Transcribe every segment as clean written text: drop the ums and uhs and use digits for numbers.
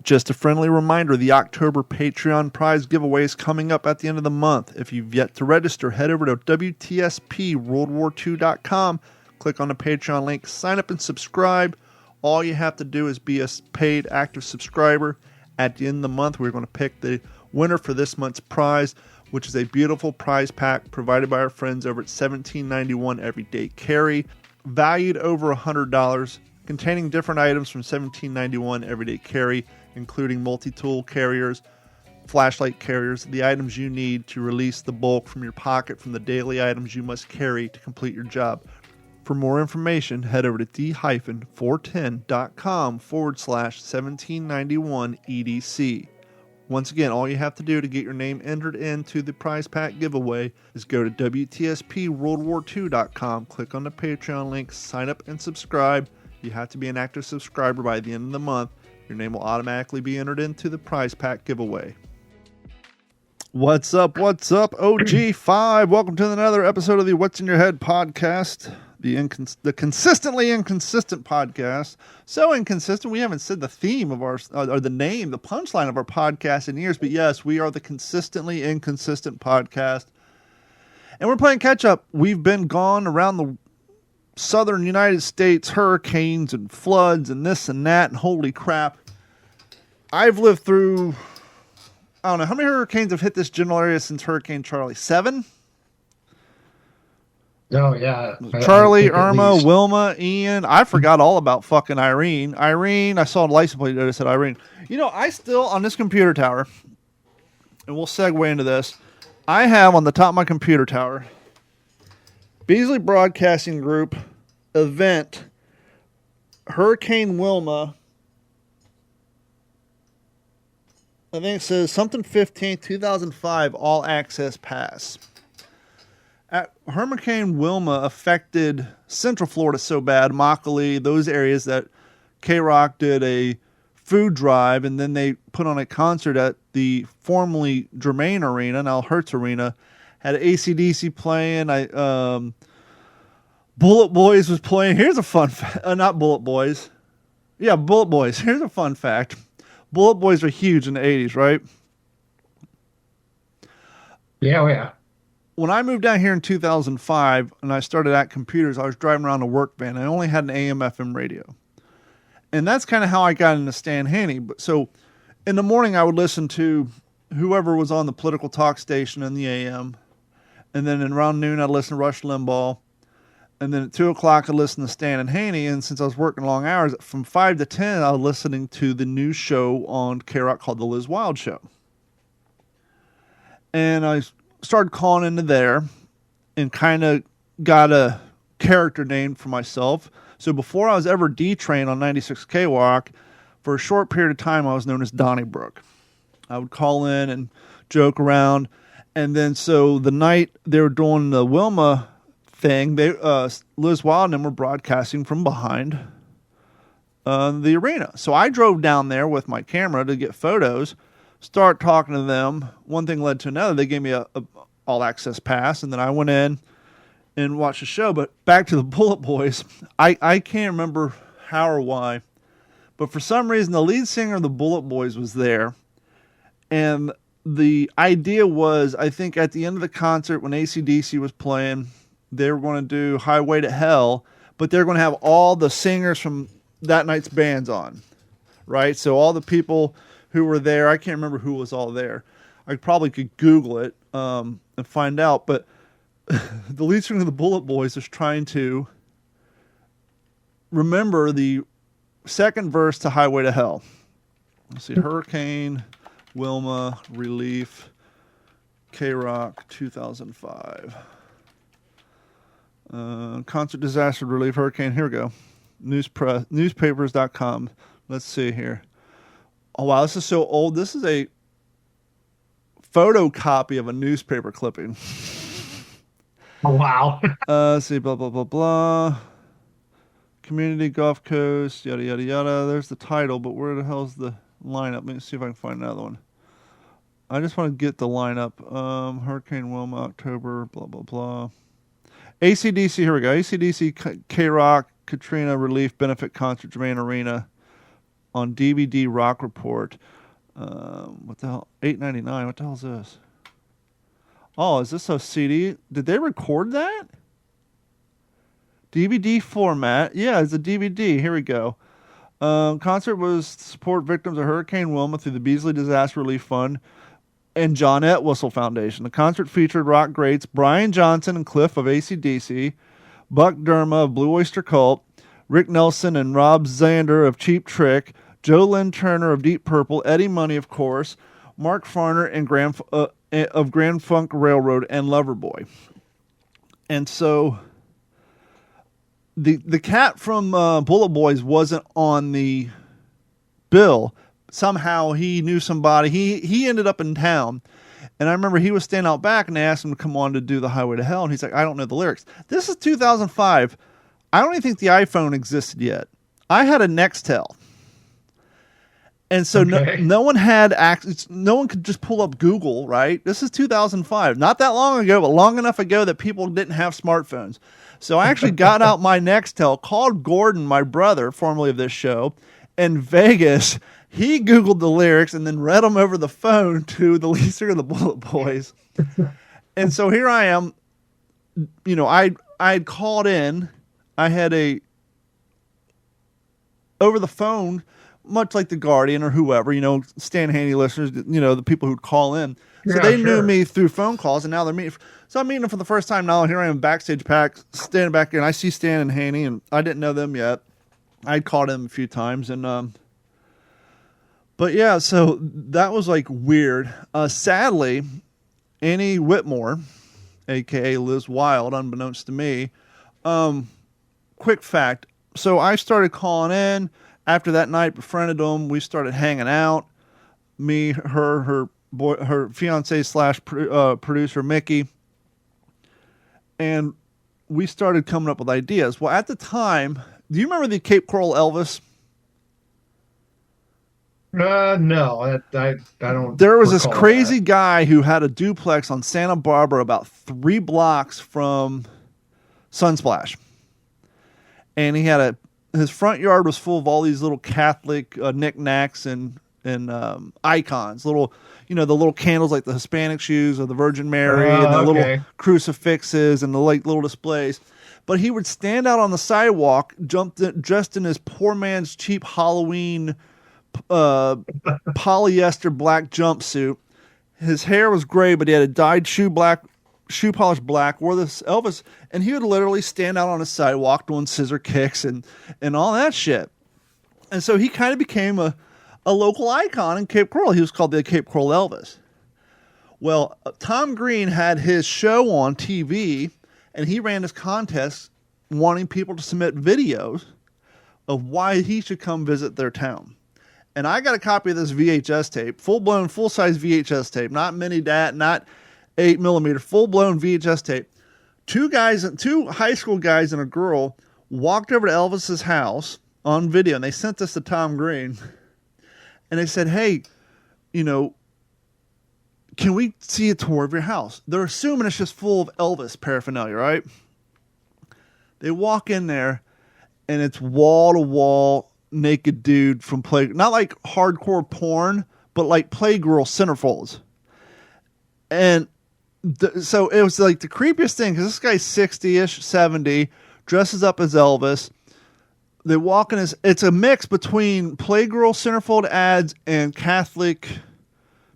Just a friendly reminder, the October Patreon prize giveaway is coming up at the end of the month. If you've yet to register, head over to WTSPWorldWar2.com, click on the Patreon link, sign up and subscribe. All you have to do is be a paid active subscriber. At the end of the month, we're going to pick the winner for this month's prize, which is a beautiful prize pack provided by our friends over at $17.91 Everyday Carry, valued over $100, containing different items from $17.91 Everyday Carry, including multi-tool carriers, flashlight carriers, the items you need to release the bulk from your pocket from the daily items you must carry to complete your job. For more information, head over to d-410.com/1791 EDC. Once again, all you have to do to get your name entered into the prize pack giveaway is go to WTSPWorldWar2.com, click on the Patreon link, sign up and subscribe. You have to be an active subscriber by the end of the month. Your name will automatically be entered into the prize pack giveaway. What's up, OG5? Welcome to another episode of the What's in Your Head podcast, the consistently inconsistent podcast. So inconsistent, we haven't said the theme of our, or the name, the punchline of our podcast in years. But yes, we are the consistently inconsistent podcast. And we're playing catch up. We've been gone around the southern United States, hurricanes and floods and this and that, and holy crap. I've lived through, I don't know, how many hurricanes have hit this general area since Hurricane Charlie? 7? Oh, yeah. Charlie, Irma, Wilma, Ian. I forgot all about fucking Irene. I saw a license plate that said Irene. You know, I still, on this computer tower, and we'll segue into this, I have on the top of my computer tower, Beasley Broadcasting Group event, Hurricane Wilma. I think it says something 15, 2005, all access pass. Hurricane Wilma affected Central Florida so bad, Immokalee, those areas, that K-Rock did a food drive, and then they put on a concert at the formerly Germain Arena, now Hertz Arena, had AC/DC playing. Bullet Boys was playing. Here's a fun fact. Not Bullet Boys. Yeah, Bullet Boys. Here's a fun fact. Bullet Boys were huge in the 80s, right? Yeah, yeah. When I moved down here in 2005 and I started at computers, I was driving around a work van. I only had an AM/FM radio. And that's kind of how I got into Stan Haney. So in the morning, I would listen to whoever was on the political talk station in the AM. And then around noon, I'd listen to Rush Limbaugh. And then at 2 o'clock, I'd listen to Stan and Haney. And since I was working long hours, from 5 to 10, I was listening to the new show on K-Rock called The Liz Wild Show. And I started calling into there and kind of got a character name for myself. So before I was ever D-Train on 96 K-Rock, for a short period of time, I was known as Donnybrook. I would call in and joke around. And then so the night they were doing the Wilma thing, Liz Wild and them were broadcasting from behind the arena. So I drove down there with my camera to get photos, start talking to them. One thing led to another. They gave me a all access pass, and then I went in and watched the show. But back to the Bullet Boys, I can't remember how or why, but for some reason the lead singer of the Bullet Boys was there, and the idea was, I think at the end of the concert when AC/DC was playing, they were going to do Highway to Hell, but they're going to have all the singers from that night's bands on, right? So all the people who were there, I can't remember who was all there. I probably could Google it and find out, but the lead singer of the Bullet Boys is trying to remember the second verse to Highway to Hell. Let's see, Hurricane Wilma Relief K-Rock 2005. Concert disaster relief hurricane. Here we go. Newspapers.com. Let's see here. Oh, wow. This is so old. This is a photocopy of a newspaper clipping. Oh, wow. Let's see. Blah, blah, blah, blah. Community Gulf Coast. Yada, yada, yada. There's the title, but where the hell's the lineup? Let me see if I can find another one. I just want to get the lineup. Hurricane Wilma, October, blah, blah, blah. AC/DC, here we go. AC/DC K-Rock Katrina Relief Benefit Concert, Germain Arena. on DVD Rock Report. What the hell? $8.99. What the hell is this? Oh, is this a CD? Did they record that? DVD format. Yeah, it's a DVD. Here we go. Concert was to support victims of Hurricane Wilma through the Beasley Disaster Relief Fund and John Entwistle Foundation. The concert featured rock greats Brian Johnson and Cliff of AC/DC, Buck Derma of Blue Oyster Cult, Rick Nelson and Rob Zander of Cheap Trick, Joe Lynn Turner of Deep Purple, Eddie Money, of course, Mark Farner and of Grand Funk Railroad, and Loverboy. And so the cat from Bullet Boys wasn't on the bill. Somehow he knew somebody. He ended up in town. And I remember he was standing out back and they asked him to come on to do the Highway to Hell. And he's like, I don't know the lyrics. This is 2005. I don't even think the iPhone existed yet. I had a Nextel. And so no one had access. No one could just pull up Google, right? This is 2005. Not that long ago, but long enough ago that people didn't have smartphones. So I actually got out my Nextel, called Gordon, my brother, formerly of this show, in Vegas. He Googled the lyrics and then read them over the phone to the lead singer of the Bullet Boys. And so here I am. You know, I'd called in. I had a over the phone, much like the Guardian or whoever, you know, Stan Haney listeners, you know, the people who'd call in. So they knew me through phone calls, and now they're meeting. So I'm meeting them for the first time now. Here I am backstage pack, standing back here, and I see Stan and Haney, and I didn't know them yet. I'd called them a few times, and but yeah, so that was like weird. Sadly, Annie Whitmore, aka Liz Wild, unbeknownst to me. Quick fact. So I started calling in. After that night, befriended them. We started hanging out. Me, her fiance / producer Mickey, and we started coming up with ideas. Well, at the time, do you remember the Cape Coral Elvis? No, I don't. There was this crazy that. guy who had a duplex on Santa Barbara, about 3 blocks from Sunsplash, and he had his front yard was full of all these little Catholic knickknacks and icons, little, you know, the little candles like the Hispanic shoes of the Virgin Mary and the little crucifixes and the like little displays. But he would stand out on the sidewalk, dressed in his poor man's cheap Halloween polyester black jumpsuit. His hair was gray, but he had a dyed shoe polish black, wore this Elvis, and he would literally stand out on a sidewalk doing scissor kicks and all that shit. And so he kind of became a local icon in Cape Coral. He was called the Cape Coral Elvis. Well, Tom Green had his show on TV, and he ran this contest wanting people to submit videos of why he should come visit their town. And I got a copy of this VHS tape, full-blown, full-size VHS tape, not mini DAT, not 8mm, full-blown VHS tape. Two high school guys and a girl walked over to Elvis's house on video, and they sent this to Tom Green. And they said, hey, you know, can we see a tour of your house? They're assuming it's just full of Elvis paraphernalia, right? They walk in there, and it's wall-to-wall naked dude from not like hardcore porn, but like Playgirl centerfolds. And so it was like the creepiest thing, because this guy's 60-ish, 70, dresses up as Elvis. They walk in it's a mix between Playgirl centerfold ads and Catholic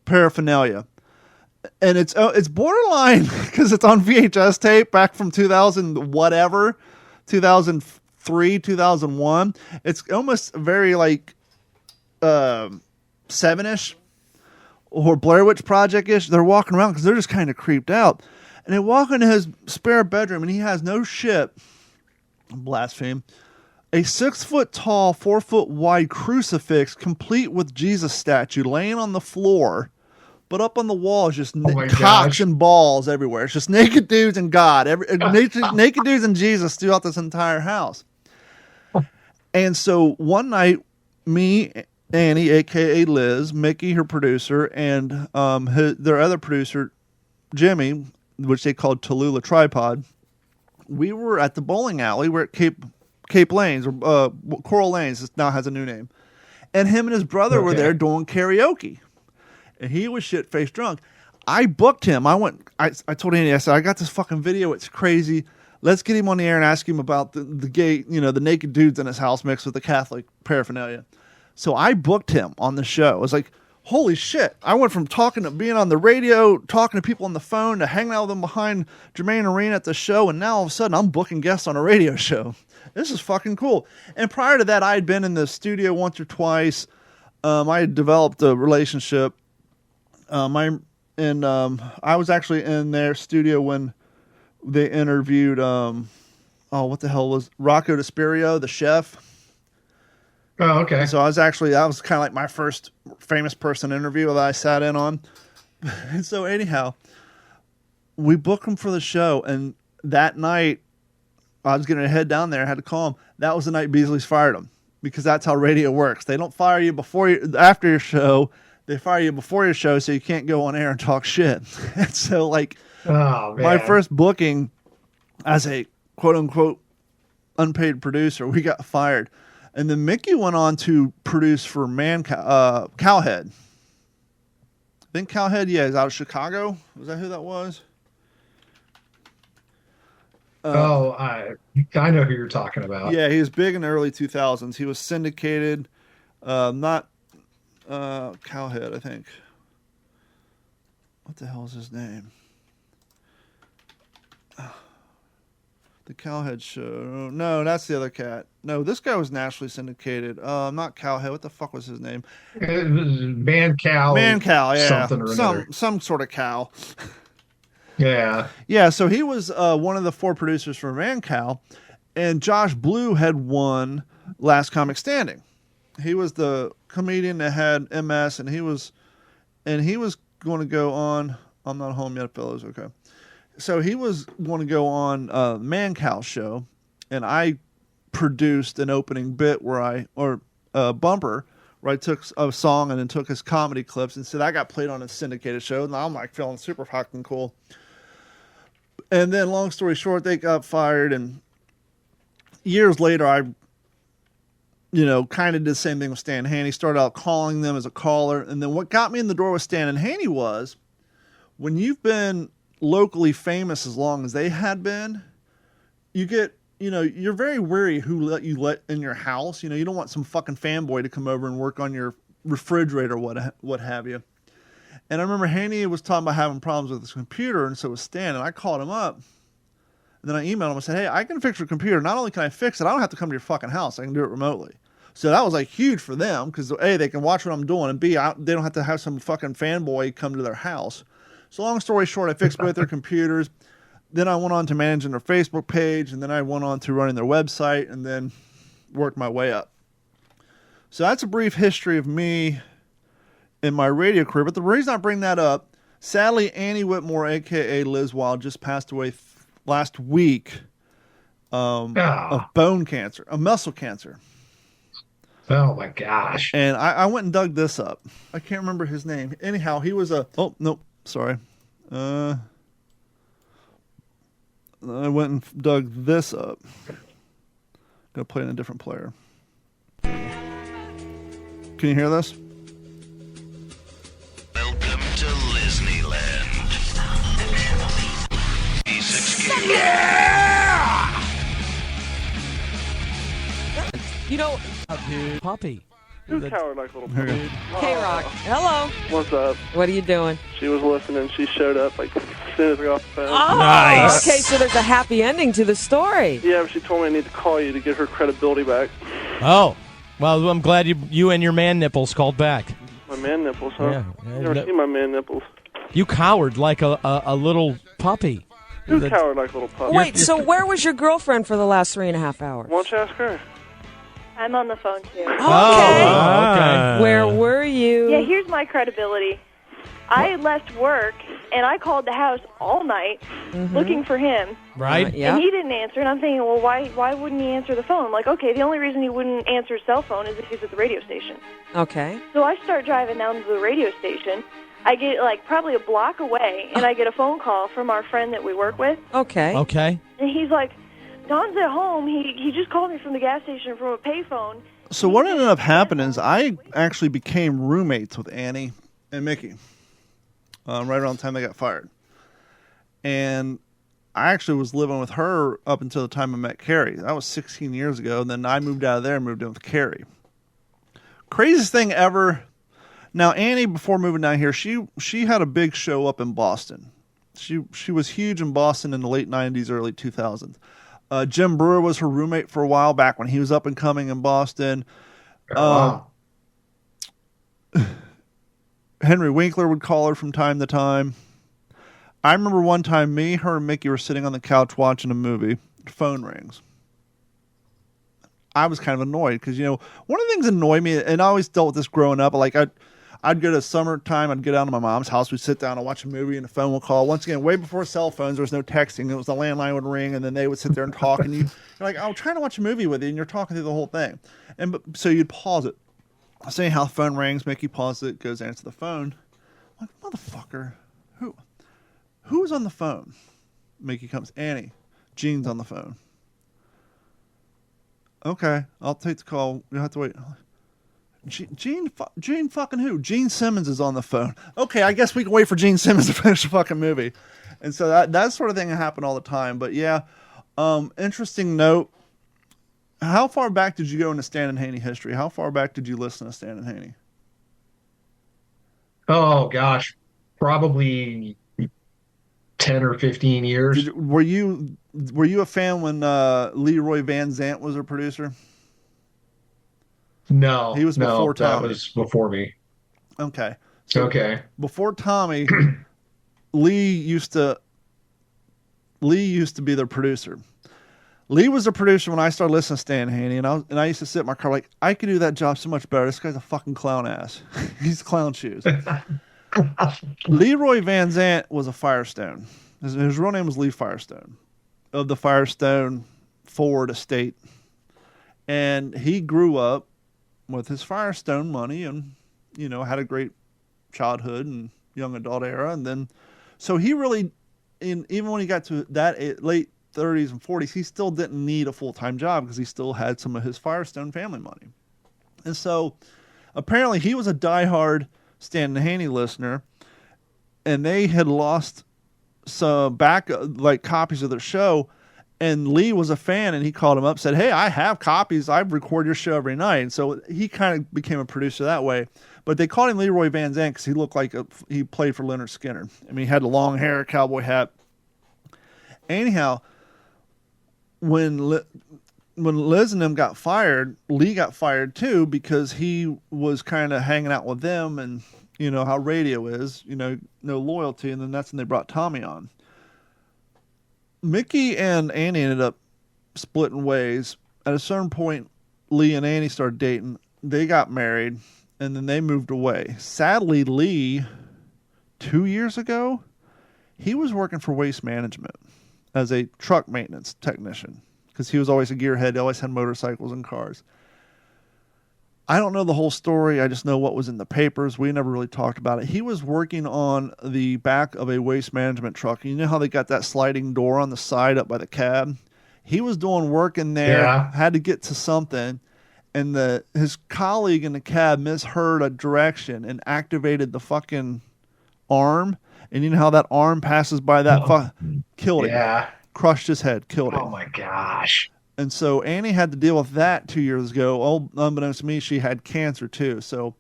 paraphernalia. And it's borderline, because it's on VHS tape back from 2003, 2001. It's almost very like 7-ish or Blair Witch Project-ish. They're walking around because they're just kind of creeped out. And they walk into his spare bedroom, and he has no shit, blaspheme, a 6-foot-tall, 4-foot-wide crucifix complete with Jesus statue laying on the floor. But up on the wall is just cocks and balls everywhere. It's just naked dudes and God. Naked dudes and Jesus throughout this entire house. And so one night, me, Annie, a.k.a. Liz, Mickey, her producer, and their other producer, Jimmy, which they called Tallulah Tripod, we were at the bowling alley. We're at Cape Lanes, or Coral Lanes. It now has a new name. And him and his brother were there doing karaoke. And he was shit-faced drunk. I booked him. I told Andy, I said, I got this fucking video. It's crazy. Let's get him on the air and ask him about the gay, the naked dudes in his house mixed with the Catholic paraphernalia. So I booked him on the show. I was like, holy shit. I went from talking to being on the radio, talking to people on the phone, to hanging out with them behind Jermaine Arena at the show. And now all of a sudden I'm booking guests on a radio show. This is fucking cool. And prior to that, I had been in the studio once or twice. I had developed a relationship. I was actually in their studio when they interviewed, what the hell was Rocco DiSpirio, the chef. Oh, okay. So that was kind of like my first famous person interview that I sat in on. And so anyhow, we booked him for the show. And that night, I was getting to head down there. I had to call him. That was the night Beasley's fired him, because that's how radio works. They don't fire you after your show. They fire you before your show, so you can't go on air and talk shit. And so, my first booking as a quote-unquote unpaid producer, we got fired. And then Mickey went on to produce for Cowhead. I think Cowhead, is out of Chicago. Was that who that was? I know who you're talking about. Yeah, he was big in the early 2000s. He was syndicated, not Cowhead, I think. What the hell is his name? The Cowhead Show. No, that's the other cat. No, this guy was nationally syndicated. Not Cowhead. What the fuck was his name? It was Man Cow. Man Cow, yeah. Something or another. Some sort of cow. Yeah. Yeah, so he was one of the 4 producers for Man Cow, and Josh Blue had won Last Comic Standing. He was the comedian that had MS, and he was going to go on. I'm not home yet, fellas. Okay. So he was going to go on Man Cow show, and I produced an opening bit a bumper where I took a song and then took his comedy clips, and so that got played on a syndicated show. And I'm feeling super fucking cool. And then, long story short, they got fired, and years later, I kind of did the same thing with Stan Haney. Started out calling them as a caller, and then what got me in the door with Stan and Haney was, when you've been locally famous as long as they had been, you get, you're very wary who you let in your house. You don't want some fucking fanboy to come over and work on your refrigerator, what have you. And I remember Haney was talking about having problems with his computer, and so was Stan, and I called him up. And then I emailed him and said, hey, I can fix your computer. Not only can I fix it, I don't have to come to your fucking house. I can do it remotely. So that was huge for them, because A, they can watch what I'm doing, and B, they don't have to have some fucking fanboy come to their house. So long story short, I fixed both their computers. Then I went on to managing their Facebook page, and then I went on to running their website, and then worked my way up. So that's a brief history of me in my radio career. But the reason I bring that up, sadly, Annie Whitmore, a.k.a. Liz Wild, just passed away last week of bone cancer, of muscle cancer. Oh, my gosh. And I went and dug this up. I can't remember his name. Anyhow, he was sorry. I went and dug this up. Gonna play in a different player. Can you hear this? Welcome to Disneyland. Yeah! Puppy. Who's Howard like little puppy? K-Rock. Hello. What's up? What are you doing? She was listening. She showed up as soon as I got off the phone. Oh, Nice. Okay, so there's a happy ending to the story. Yeah, but she told me I need to call you to get her credibility back. Oh. Well, I'm glad you and your man nipples called back. My man nipples, huh? Yeah. You never seen my man nipples. You cowered like a little puppy. Who's Howard like little puppy? Wait, so where was your girlfriend for the last 3.5 hours? Why don't you ask her? I'm on the phone, too. Okay. Okay. Where were you? Yeah, here's my credibility. I left work, and I called the house all night looking for him. Right? Yeah. And he didn't answer, and I'm thinking, well, why wouldn't he answer the phone? Like, okay, the only reason he wouldn't answer his cell phone is if he's at the radio station. Okay. So I start driving down to the radio station. I get, probably a block away, and I get a phone call from our friend that we work with. Okay. Okay. And he's like, Don's at home. He just called me from the gas station from a payphone, So what ended up happening is I actually became roommates with Annie and Mickey right around the time they got fired. And I actually was living with her up until the time I met Carrie. That was 16 years ago. And then I moved out of there and moved in with Carrie. Craziest thing ever. Now, Annie, before moving down here, she had a big show up in Boston. She was huge in Boston in the late 90s, early 2000s. Jim Brewer was her roommate for a while back when he was up and coming in Boston. Wow. Henry Winkler would call her from time to time. I remember one time me, her, and Mickey were sitting on the couch watching a movie. The phone rings. I was kind of annoyed because, one of the things that annoyed me, and I always dealt with this growing up, like I'd go to summertime, I'd go down to my mom's house, we'd sit down and watch a movie, and the phone would call. Once again, way before cell phones, there was no texting. It was the landline would ring, and then they would sit there and talk, and you're like, I'm trying to watch a movie with you, and you're talking through the whole thing. So you'd pause it. Saying how the phone rings, Mickey pauses it, goes answer the phone. I'm like, motherfucker, who's on the phone? Mickey comes, Annie. Gene's on the phone. Okay, I'll take the call. You'll have to wait. Gene fucking who? Gene Simmons is on the phone. Okay, I guess we can wait for Gene Simmons to finish the fucking movie. And so that sort of thing happened all the time. But yeah, interesting note. How far back did you go into Stan and Haney history? How far back did you listen to Stan and Haney? Oh gosh, probably 10 or 15 years. Were you a fan when Leroy Van Zant was a producer? No, He was before that Tommy. was before me. Okay. Okay. Before Tommy, Lee used to be the producer. Lee was the producer when I started listening to Stan Haney, and I used to sit in my car like, I could do that job so much better. This guy's a fucking clown ass. He's clown shoes. Leroy Van Zant was a Firestone. His real name was Lee Firestone of the Firestone Ford estate. And he grew up with his Firestone money and, had a great childhood and young adult era. And then, so he really, even when he got to that late 30s and 40s, he still didn't need a full-time job because he still had some of his Firestone family money. And so apparently he was a diehard Stan and Haney listener, and they had lost some copies of their show, and Lee was a fan, and he called him up, said, hey, I have copies. I record your show every night. And so he kind of became a producer that way. But they called him Leroy Van Zandt because he looked like he played for Leonard Skinner. I mean, he had the long hair, a cowboy hat. Anyhow, when Liz and them got fired, Lee got fired too because he was kind of hanging out with them, and you know how radio is, no loyalty. And then that's when they brought Tommy on. Mickey and Annie ended up splitting ways. At a certain point, Lee and Annie started dating. They got married, and then they moved away. Sadly, Lee, 2 years ago, he was working for Waste Management as a truck maintenance technician because he was always a gearhead. He always had motorcycles and cars. I don't know the whole story. I just know what was in the papers. We never really talked about it. He was working on the back of a Waste Management truck. You know how they got that sliding door on the side up by the cab? He was doing work in there, had to get to something, and his colleague in the cab misheard a direction and activated the fucking arm. And you know how that arm passes by that killed him. Crushed his head, killed him. Oh my gosh. And so Annie had to deal with that 2 years ago. Unbeknownst to me, she had cancer too. So,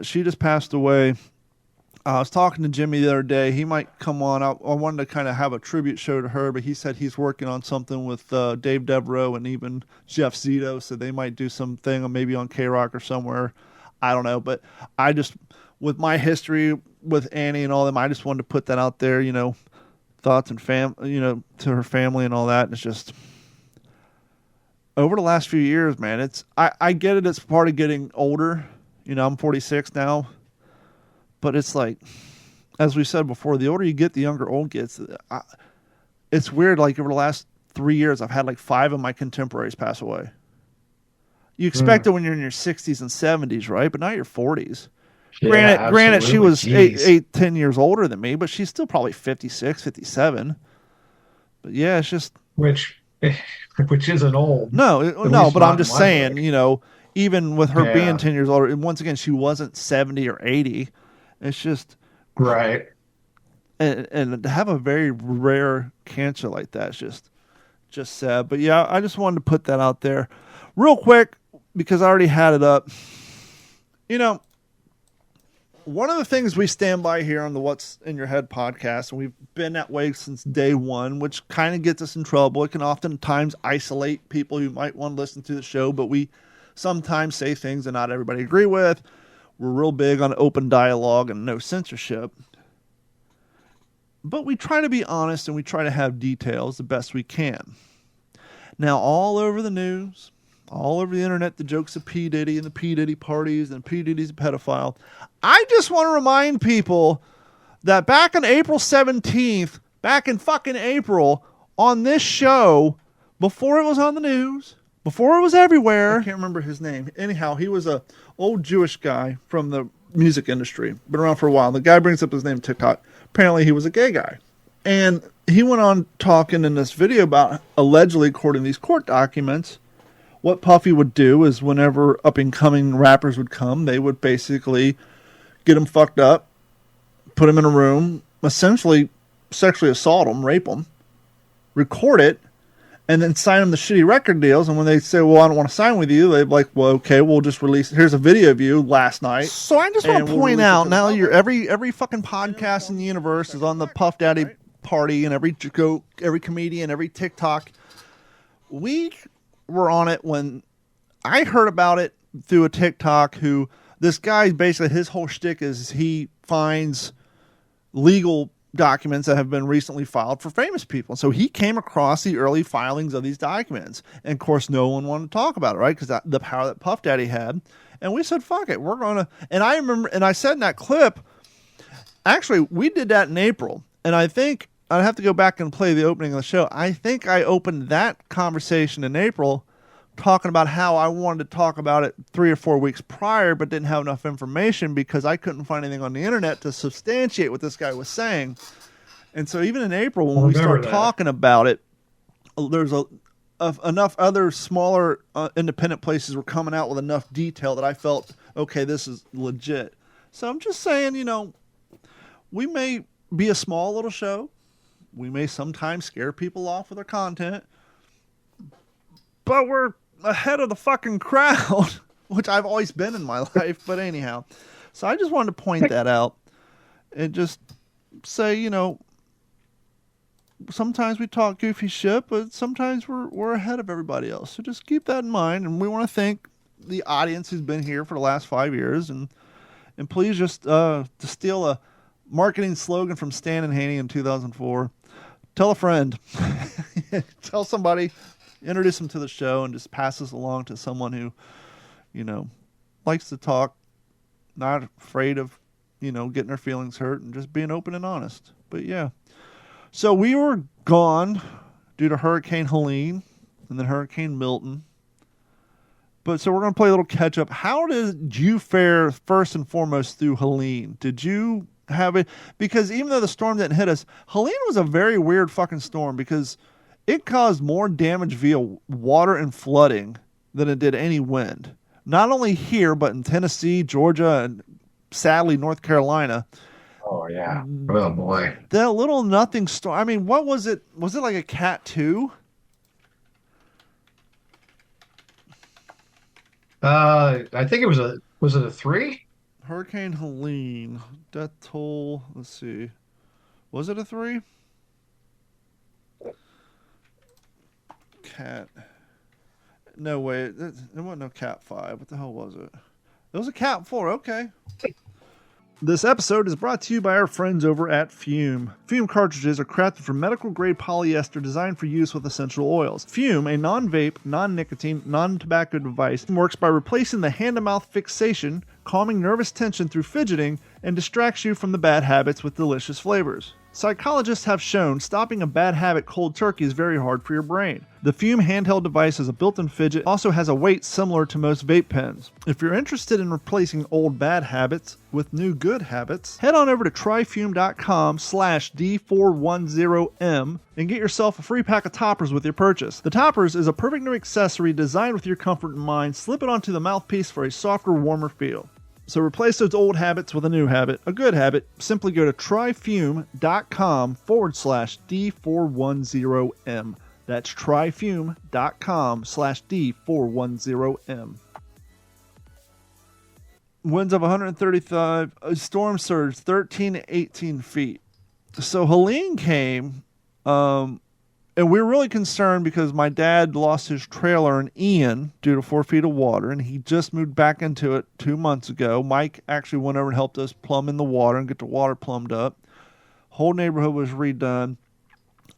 she just passed away. I was talking to Jimmy the other day. He might come on. I wanted to kind of have a tribute show to her, but he said he's working on something with Dave Devereaux and even Jeff Zito, so they might do something maybe on K-Rock or somewhere. I don't know. But I just, with my history with Annie and all them, I just wanted to put that out there, thoughts and to her family and all that. And it's just, over the last few years, man, I get it. It's part of getting older. I'm 46 now, but it's like, as we said before, the older you get, the younger old gets. It's weird. Like over the last 3 years, I've had like 5 of my contemporaries pass away. You expect it when you're in your 60s and 70s, right? But now you're 40s. Granted, she was 10 years older than me, but she's still probably 56, 57. But yeah, it's just... Which which isn't old. No, At no, least but not I'm in just my saying, book. even with her Yeah. being 10 years older, and once again, she wasn't 70 or 80. It's just, Right. and to have a very rare cancer like that is just sad. But yeah, I just wanted to put that out there real quick because I already had it up. One of the things we stand by here on the What's in Your Head podcast, and we've been that way since day one, which kind of gets us in trouble. It can oftentimes isolate people who might want to listen to the show, but we sometimes say things that not everybody agree with. We're real big on open dialogue and no censorship. But we try to be honest and we try to have details the best we can. Now, all over the news, all over the internet, the jokes of P. Diddy and the P. Diddy parties and P. Diddy's a pedophile. I just want to remind people that back on April 17th, back in fucking April, on this show, before it was on the news, before it was everywhere, I can't remember his name. Anyhow, he was a old Jewish guy from the music industry, been around for a while. The guy brings up his name TikTok. Apparently he was a gay guy. And he went on talking in this video about allegedly, according to these court documents, what Puffy would do is whenever up-and-coming rappers would come, they would basically get them fucked up, put them in a room, essentially sexually assault them, rape them, record it, and then sign them the shitty record deals. And when they say, well, I don't want to sign with you, they're like, well, okay, we'll just release, here's a video of you last night. So I just want to point out, now you're every fucking podcast in the universe is on the Puff Daddy party, and every joke, every comedian, every TikTok. We were on it when I heard about it through a TikTok who, this guy, basically his whole shtick is he finds legal documents that have been recently filed for famous people. So he came across the early filings of these documents. And of course, no one wanted to talk about it, right? Because the power that Puff Daddy had. And we said, fuck it, we're going to. And I remember, and I said in that clip, actually, we did that in April. And I think I'd have to go back and play the opening of the show. I think I opened that conversation in April talking about how I wanted to talk about it 3 or 4 weeks prior, but didn't have enough information because I couldn't find anything on the internet to substantiate what this guy was saying. And so even in April, when we started talking about it, there's enough other smaller independent places were coming out with enough detail that I felt, okay, this is legit. So I'm just saying, we may be a small little show. We may sometimes scare people off with our content, but we're ahead of the fucking crowd, which I've always been in my life. But anyhow, so I just wanted to point that out and just say, sometimes we talk goofy shit, but sometimes we're ahead of everybody else. So just keep that in mind. And we want to thank the audience who's been here for the last 5 years. And please just, to steal a marketing slogan from Stan and Haney in 2004, tell a friend, tell somebody, introduce them to the show, and just pass this along to someone who, likes to talk, not afraid of, getting their feelings hurt, and just being open and honest. But yeah. So we were gone due to Hurricane Helene and then Hurricane Milton. But so we're going to play a little catch up. How did you fare first and foremost through Helene? Did you have it? Because even though the storm didn't hit us, Helene was a very weird fucking storm because it caused more damage via water and flooding than it did any wind. Not only here, but in Tennessee, Georgia, and sadly North Carolina. Oh, yeah. Oh, boy. That little nothing storm. I mean, what was it? Was it like a Cat 2? I think it was it a 3? Hurricane Helene. Death toll. Let's see. Was it a 3? Cat. No way. It wasn't no Cat 5. What the hell was it? It was a Cat 4. Okay. This episode is brought to you by our friends over at Fume. Fume cartridges are crafted from medical-grade polyester designed for use with essential oils. Fume, a non-vape, non-nicotine, non-tobacco device, works by replacing the hand-to-mouth fixation, calming nervous tension through fidgeting, and distracts you from the bad habits with delicious flavors. Psychologists have shown stopping a bad habit cold turkey is very hard for your brain. The Fume handheld device has a built-in fidget, also has a weight similar to most vape pens. If you're interested in replacing old bad habits with new good habits, head on over to tryfume.com/D410M and get yourself a free pack of toppers with your purchase. The toppers is a perfect new accessory designed with your comfort in mind. Slip it onto the mouthpiece for a softer, warmer feel. So replace those old habits with a new habit, a good habit. Simply go to tryfume.com/D410M. That's tryfume.com/D410M. Winds of 135, storm surge 13 to 18 feet. So Helene came, and we were really concerned because my dad lost his trailer in Ian due to 4 feet of water, and he just moved back into it 2 months ago. Mike actually went over and helped us plumb in the water and get the water plumbed up. Whole neighborhood was redone.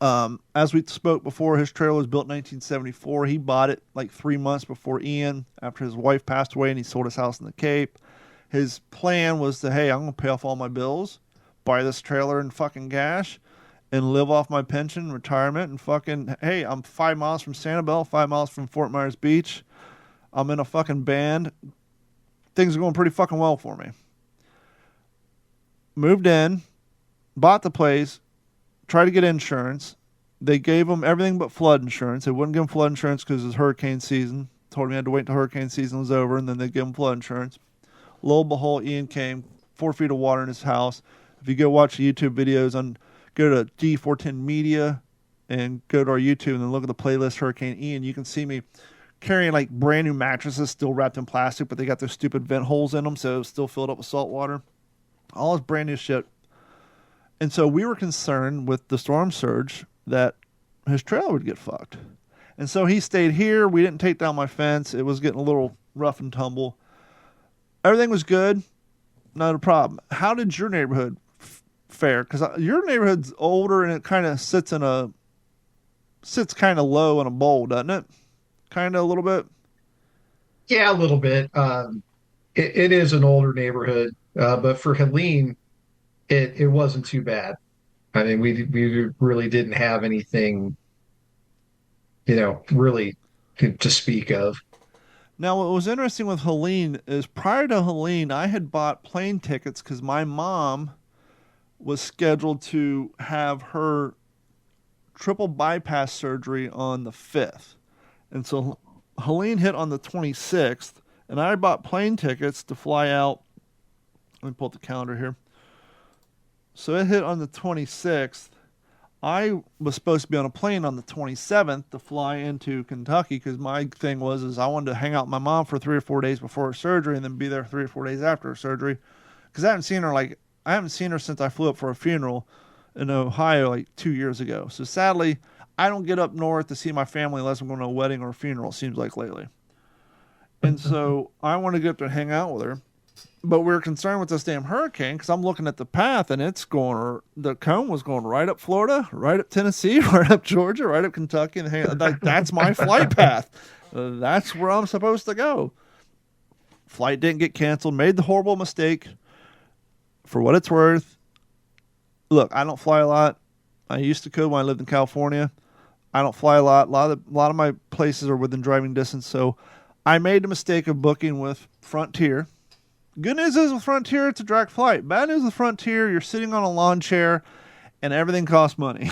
As we spoke before, his trailer was built in 1974. He bought it like 3 months before Ian, after his wife passed away, and he sold his house in the Cape. His plan was to, hey, I'm going to pay off all my bills, buy this trailer in fucking cash, and live off my pension, retirement, and fucking, hey, I'm 5 miles from Sanibel, 5 miles from Fort Myers Beach. I'm in a fucking band. Things are going pretty fucking well for me. Moved in, bought the place, tried to get insurance. They gave him everything but flood insurance. They wouldn't give him flood insurance because it was hurricane season. Told him he had to wait until hurricane season was over, and then they'd give him flood insurance. Lo and behold, Ian came, 4 feet of water in his house. If you go watch the YouTube videos on, go to D410 Media and go to our YouTube and then look at the playlist Hurricane Ian. You can see me carrying like brand new mattresses still wrapped in plastic, but they got those stupid vent holes in them, so it's still filled up with salt water. All this brand new shit. And so we were concerned with the storm surge that his trailer would get fucked. And so he stayed here. We didn't take down my fence. It was getting a little rough and tumble. Everything was good. Not a problem. How did your neighborhood fare? Because your neighborhood's older and it kind of sits kind of low in a bowl, doesn't it? Kind of a little bit. Yeah, a little bit. It is an older neighborhood, but for Helene, it wasn't too bad. I mean, we really didn't have anything, really to speak of. Now, what was interesting with Helene is prior to Helene, I had bought plane tickets because my mom was scheduled to have her triple bypass surgery on the 5th. And so Helene hit on the 26th, and I bought plane tickets to fly out. Let me pull up the calendar here. So it hit on the 26th. I was supposed to be on a plane on the 27th to fly into Kentucky because my thing was I wanted to hang out with my mom for 3 or 4 days before her surgery and then be there 3 or 4 days after her surgery. Because I haven't seen her since I flew up for a funeral in Ohio like 2 years ago. So sadly, I don't get up north to see my family unless I'm going to a wedding or a funeral, it seems like lately. And so I want to get up there and hang out with her. But we were concerned with this damn hurricane because I'm looking at the path and the cone was going right up Florida, right up Tennessee, right up Georgia, right up Kentucky. And that's my flight path. That's where I'm supposed to go. Flight didn't get canceled. Made the horrible mistake. For what it's worth, look, I don't fly a lot. I used to could when I lived in California. I don't fly a lot. A lot of my places are within driving distance. So I made the mistake of booking with Frontier. Good news is with Frontier, it's a direct flight. Bad news with Frontier, you're sitting on a lawn chair and everything costs money.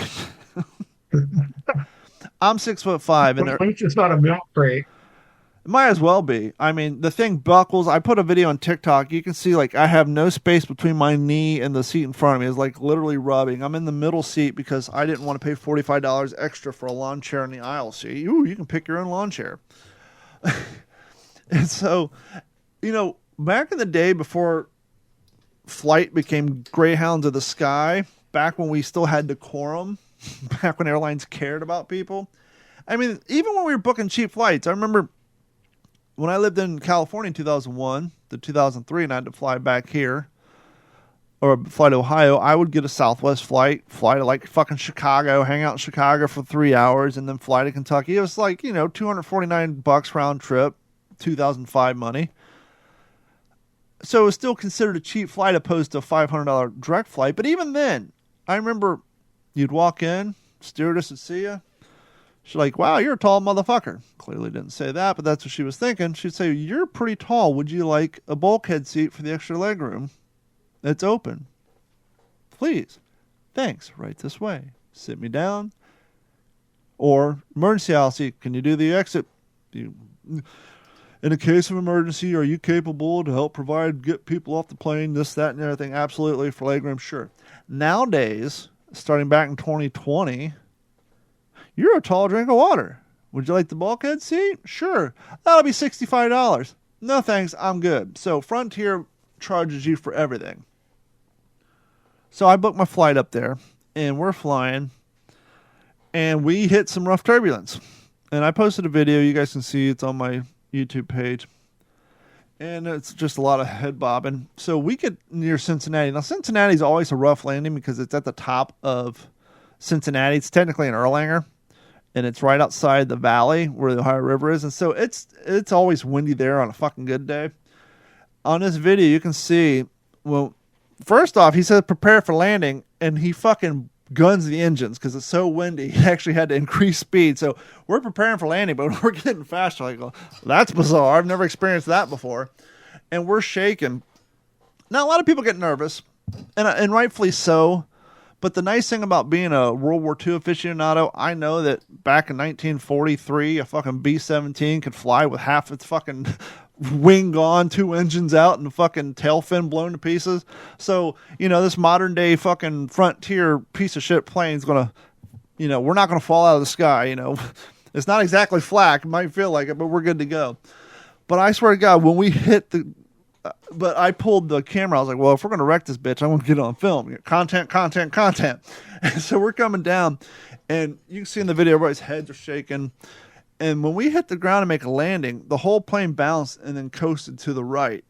I'm 6'5", and At least it's not a milk crate. it might as well be. I mean, the thing buckles. I put a video on TikTok. You can see like I have no space between my knee and the seat in front of me. It's like literally rubbing. I'm in the middle seat because I didn't want to pay $45 extra for a lawn chair in the aisle seat. Ooh, you can pick your own lawn chair. And so, back in the day before flight became Greyhounds of the Sky, back when we still had decorum, back when airlines cared about people. I mean, even when we were booking cheap flights, I remember when I lived in California in 2001 to 2003 and I had to fly back here or fly to Ohio, I would get a Southwest flight, fly to like fucking Chicago, hang out in Chicago for 3 hours and then fly to Kentucky. It was like, $249 round trip, 2005 money. So it was still considered a cheap flight opposed to a $500 direct flight. But even then, I remember you'd walk in, stewardess would see you. She's like, wow, you're a tall motherfucker. Clearly didn't say that, but that's what she was thinking. She'd say, you're pretty tall. Would you like a bulkhead seat for the extra legroom? It's open. Please. Thanks. Right this way. Sit me down. Or emergency aisle seat. Can you do the exit? In a case of emergency, are you capable to help get people off the plane, this, that, and everything? Absolutely. For legroom, sure. Nowadays, starting back in 2020, you're a tall drink of water. Would you like the bulkhead seat? Sure. That'll be $65. No thanks, I'm good. So Frontier charges you for everything. So I booked my flight up there, and we're flying, and we hit some rough turbulence. And I posted a video. You guys can see it's on my YouTube page. And it's just a lot of head bobbing. So we get near Cincinnati. Now, Cincinnati's always a rough landing because it's at the top of Cincinnati. It's technically an Erlanger, and it's right outside the valley where the Ohio River is. And so it's always windy there on a fucking good day. On this video, you can see, well, first off, he said prepare for landing, and he fucking guns the engines because it's so windy. He actually had to increase speed. So we're preparing for landing, but we're getting faster. Like, well, that's bizarre. I've never experienced that before. And we're shaking. Now, a lot of people get nervous, and rightfully so. But the nice thing about being a World War II aficionado, I know that back in 1943, a fucking B-17 could fly with half its fucking wing gone, 2 engines out, and the fucking tail fin blown to pieces. So, this modern day fucking Frontier piece of shit plane is going to, we're not going to fall out of the sky, It's not exactly flak. It might feel like it, but we're good to go. But I swear to God, when we hit but I pulled the camera. I was like, well, if we're going to wreck this bitch, I want to get it on film. Content. And so we're coming down, and you can see in the video, everybody's heads are shaking. And when we hit the ground to make a landing, the whole plane bounced and then coasted to the right.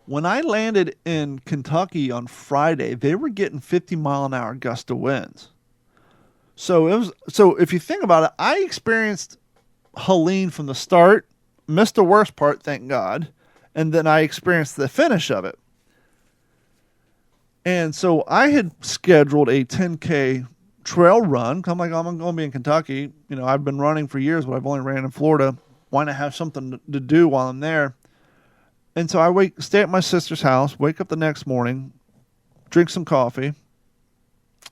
When I landed in Kentucky on Friday, they were getting 50-mile-an-hour gust of winds. So if you think about it, I experienced Helene from the start, missed the worst part, thank God. And then I experienced the finish of it. And so I had scheduled a 10K trail run. I'm like, I'm going to be in Kentucky. I've been running for years, but I've only ran in Florida. Why not have something to do while I'm there? And so I stay at my sister's house, wake up the next morning, drink some coffee,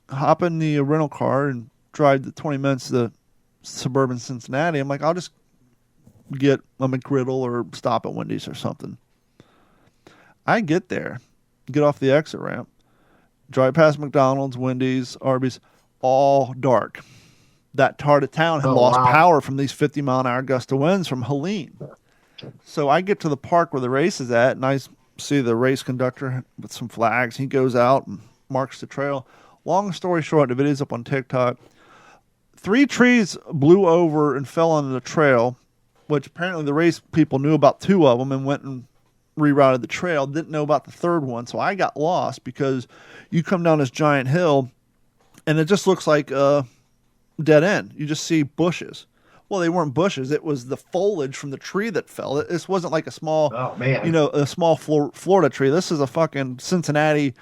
hop in the rental car, and drive the 20 minutes to suburban Cincinnati. I'm like, I'll just get a McGriddle or stop at Wendy's or something. I get there, get off the exit ramp, drive past McDonald's, Wendy's, Arby's, all dark. That part of town had lost power from these 50-mile-an-hour gust of winds from Helene. So I get to the park where the race is at, and I see the race conductor with some flags. He goes out and marks the trail. Long story short, the video's up on TikTok. 3 trees blew over and fell onto the trail, which apparently the race people knew about 2 of them and went and rerouted the trail. Didn't know about the 3rd one, so I got lost because you come down this giant hill, and it just looks like a dead end. You just see bushes. Well, they weren't bushes. It was the foliage from the tree that fell. This wasn't like a small, a small Florida tree. This is a fucking Cincinnati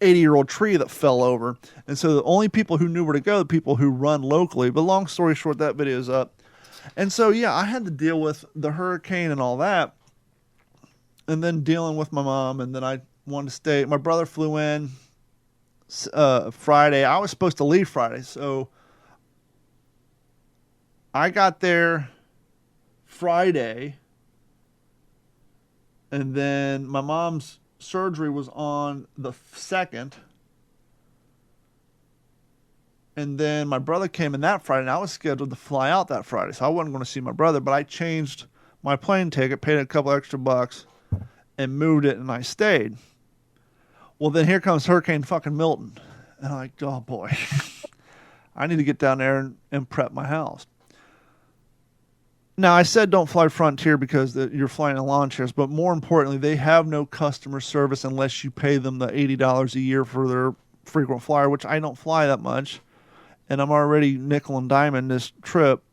80-year-old tree that fell over. And so the only people who knew where to go, the people who run locally. But long story short, that video's up. And so, yeah, I had to deal with the hurricane and all that. And then dealing with my mom. And then I wanted to stay. My brother flew in Friday. I was supposed to leave Friday. So I got there Friday. And then my mom's surgery was on the 2nd. And then my brother came in that Friday, and I was scheduled to fly out that Friday. So I wasn't going to see my brother, but I changed my plane ticket, paid a couple extra bucks, and moved it, and I stayed. Well, then here comes Hurricane fucking Milton. And I'm like, oh boy, I need to get down there and prep my house. Now, I said don't fly Frontier because you're flying in lawn chairs, but more importantly, they have no customer service unless you pay them the $80 a year for their frequent flyer, which I don't fly that much. And I'm already nickel and diamond this trip.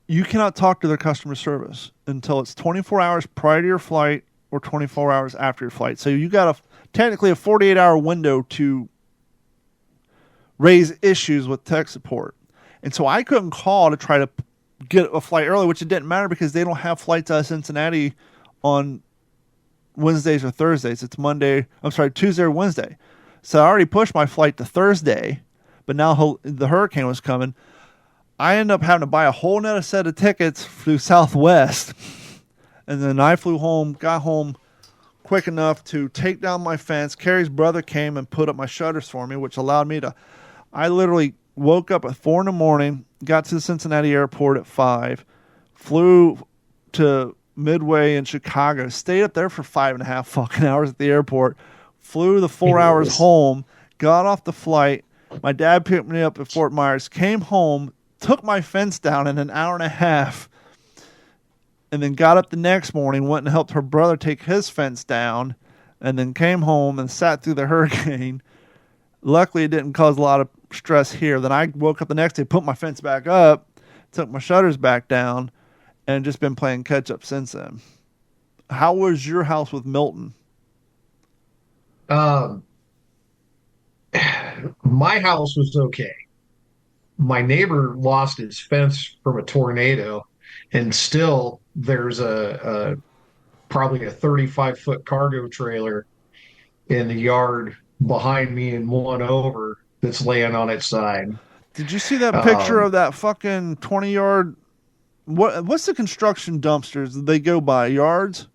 you cannot talk to their customer service until it's 24 hours prior to your flight or 24 hours after your flight. So you got technically a 48-hour window to raise issues with tech support. And so I couldn't call to try to get a flight early, which it didn't matter because they don't have flights out of Cincinnati on Wednesdays or Thursdays. It's Tuesday or Wednesday. So I already pushed my flight to Thursday, but now the hurricane was coming. I ended up having to buy a whole nother set of tickets through Southwest. And then I got home quick enough to take down my fence. Carrie's brother came and put up my shutters for me, which allowed me to, I literally woke up at 4 a.m, got to the Cincinnati airport at 5, flew to Midway in Chicago, stayed up there for 5.5 fucking hours at the airport, flew the 4 hours home, got off the flight. My dad picked me up at Fort Myers, came home, took my fence down in an hour and a half, and then got up the next morning, went and helped her brother take his fence down, and then came home and sat through the hurricane. Luckily, it didn't cause a lot of stress here. Then I woke up the next day, put my fence back up, took my shutters back down, and just been playing catch up since then. How was your house with Milton? My house was okay. My neighbor lost his fence from a tornado, and still there's probably a 35-foot cargo trailer in the yard behind me and one over that's laying on its side. Did you see that picture of that fucking 20-yard? What's the construction dumpsters that they go by? Yards?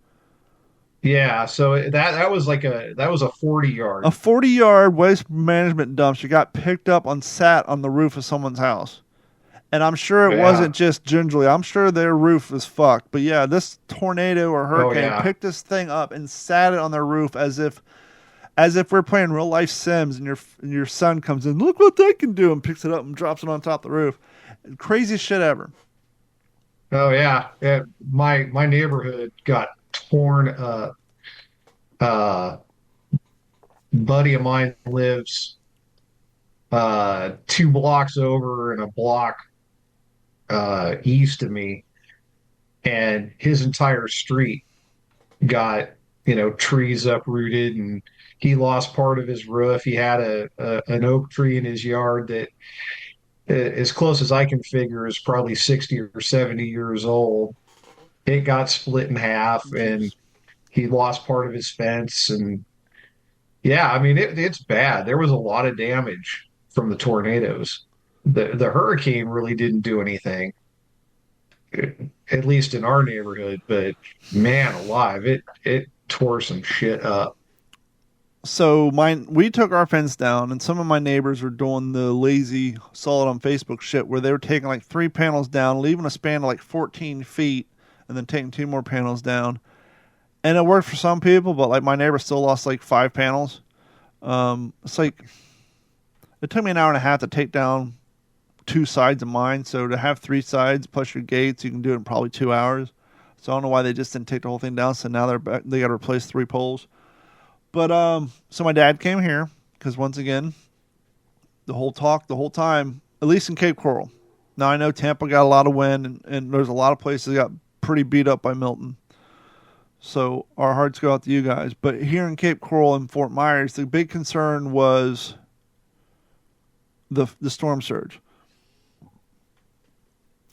Yeah, so that was a 40-yard. A 40-yard waste management dumpster got picked up sat on the roof of someone's house. And I'm sure it wasn't just gingerly. I'm sure their roof is fucked. But yeah, this tornado or hurricane picked this thing up and sat it on their roof as if we're playing real life Sims and your son comes in, look what they can do, and picks it up and drops it on top of the roof. Craziest shit ever. Oh yeah. My neighborhood got torn up. Buddy of mine lives 2 blocks over and a block east of me, and his entire street got trees uprooted, and he lost part of his roof. He had an oak tree in his yard that, as close as I can figure, is probably 60 or 70 years old. It got split in half, and he lost part of his fence. And yeah, I mean, it's bad. There was a lot of damage from the tornadoes. The hurricane really didn't do anything, at least in our neighborhood, but man alive, it tore some shit up. So we took our fence down, and some of my neighbors were doing the lazy saw it on Facebook shit where they were taking like 3 panels down, leaving a span of like 14 feet, and then taking 2 more panels down. And it worked for some people, but like my neighbor still lost like 5 panels. It's like it took me an hour and a half to take down 2 sides of mine. So to have 3 sides plus your gates, you can do it in probably 2 hours. So I don't know why they just didn't take the whole thing down. So now they got to replace 3 poles. But so my dad came here because once again, the whole time, at least in Cape Coral. Now I know Tampa got a lot of wind, and there's a lot of places that got pretty beat up by Milton. So our hearts go out to you guys. But here in Cape Coral and Fort Myers, the big concern was the storm surge.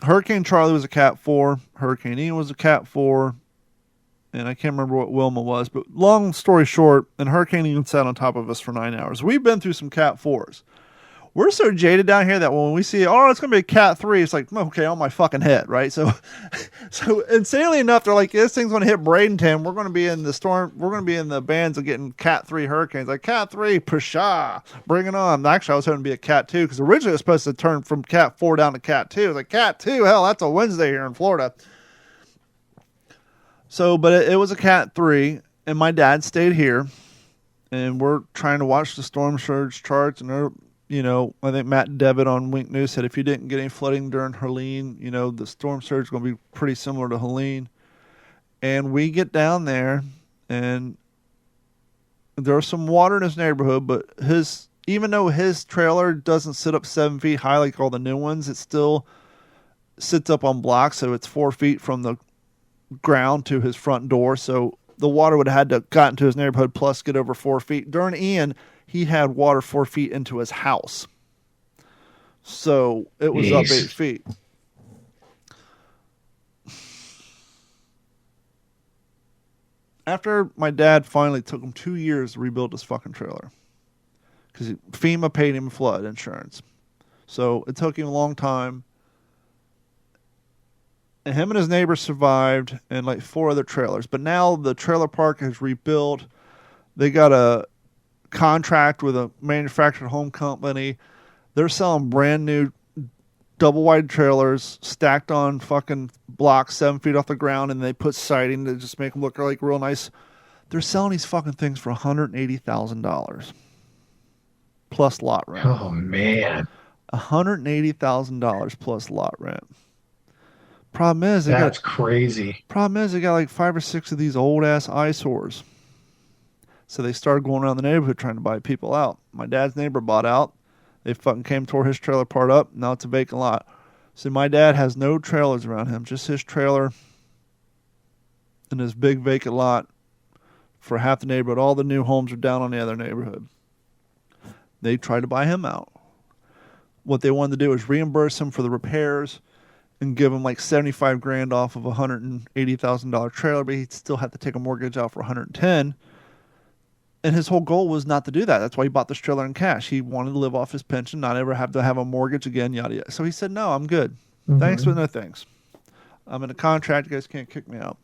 Hurricane Charlie was a Cat 4. Hurricane Ian was a Cat 4. And I can't remember what Wilma was. But long story short, and Hurricane Ian sat on top of us for 9 hours. We've been through some Cat 4s. We're so jaded down here that when we see, it's going to be a Cat 3, it's like, okay, on my fucking head, right? So insanely enough, they're like, this thing's going to hit Bradenton. We're going to be in the storm. We're going to be in the bands of getting Cat 3 hurricanes. Like, Cat 3, pshaw, bring it on. Actually, I was hoping to be a Cat 2 because originally it was supposed to turn from Cat 4 down to Cat 2. Like, Cat 2, hell, that's a Wednesday here in Florida. So, but it was a Cat 3, and my dad stayed here, and we're trying to watch the storm surge charts, and they're, I think Matt Devitt on Wink News said if you didn't get any flooding during Helene, the storm surge is going to be pretty similar to Helene. And we get down there, and there's some water in his neighborhood, but even though his trailer doesn't sit up 7 feet high like all the new ones, it's still sits up on blocks, so it's 4 feet from the ground to his front door. So the water would have had to got into his neighborhood plus get over 4 feet. During Ian, he had water 4 feet into his house. So it was up 8 feet. After my dad finally took him 2 years to rebuild his fucking trailer. Because FEMA paid him flood insurance. So it took him a long time. And him and his neighbors survived and like 4 other trailers. But now the trailer park is rebuilt. They got a contract with a manufactured home company. They're selling brand new double wide trailers stacked on fucking blocks 7 feet off the ground, and they put siding to just make them look like real nice. They're selling these fucking things for $180,000 plus lot rent. Oh man, $180,000 plus lot rent. Problem is, that's crazy. Problem is, they got like 5 or 6 of these old ass eyesores. So they started going around the neighborhood trying to buy people out. My dad's neighbor bought out. They fucking tore his trailer part up. Now it's a vacant lot. So my dad has no trailers around him, just his trailer and his big vacant lot for half the neighborhood. All the new homes are down on the other neighborhood. They tried to buy him out. What they wanted to do is reimburse him for the repairs and give him like $75,000 off of a $180,000 trailer, but he'd still have to take a mortgage out for $110,000. And his whole goal was not to do that. That's why he bought this trailer in cash. He wanted to live off his pension, not ever have to have a mortgage again, yada, yada. So he said, no, I'm good. Mm-hmm. Thanks, but no thanks. I'm in a contract. You guys can't kick me out.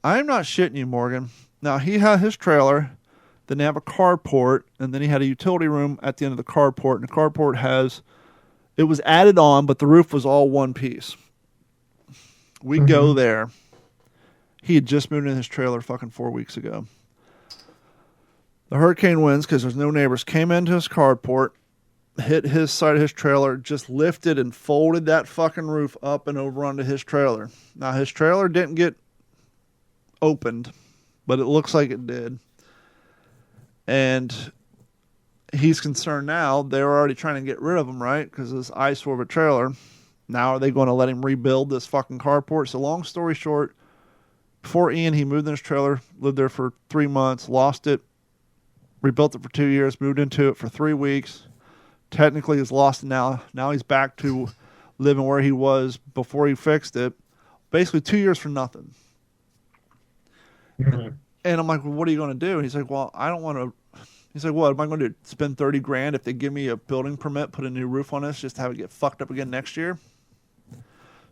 I'm not shitting you, Morgan. Now, he had his trailer. Then they have a carport. And then he had a utility room at the end of the carport. And the carport it was added on, but the roof was all one piece. We go there. He had just moved in his trailer fucking 4 weeks ago. The hurricane winds, because there's no neighbors, came into his carport, hit his side of his trailer, just lifted and folded that fucking roof up and over onto his trailer. Now, his trailer didn't get opened, but it looks like it did. And he's concerned now. They were already trying to get rid of him, right? Because this eyesore of a trailer. Now, are they going to let him rebuild this fucking carport? So, long story short, before Ian, he moved in his trailer, lived there for 3 months, lost it. Rebuilt it for 2 years, moved into it for 3 weeks. Technically, he's lost it now. Now he's back to living where he was before he fixed it. Basically, 2 years for nothing. Mm-hmm. And I'm like, well, what are you going to do? And he's like, well, I don't want to. He's like, what am I going to do? Spend $30,000 if they give me a building permit, put a new roof on this, just to have it get fucked up again next year?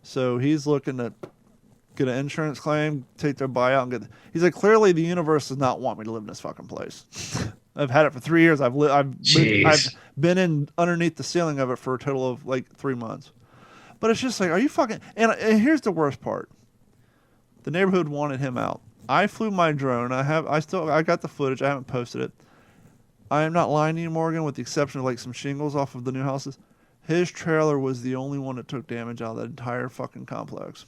So he's looking to get an insurance claim, take their buyout, and get. He's like, clearly the universe does not want me to live in this fucking place. I've had it for 3 years. I've been in underneath the ceiling of it for a total of like 3 months. But it's just like, are you fucking? And here's the worst part: the neighborhood wanted him out. I flew my drone. I got the footage. I haven't posted it. I am not lying to you, Morgan, with the exception of like some shingles off of the new houses. His trailer was the only one that took damage out of that entire fucking complex.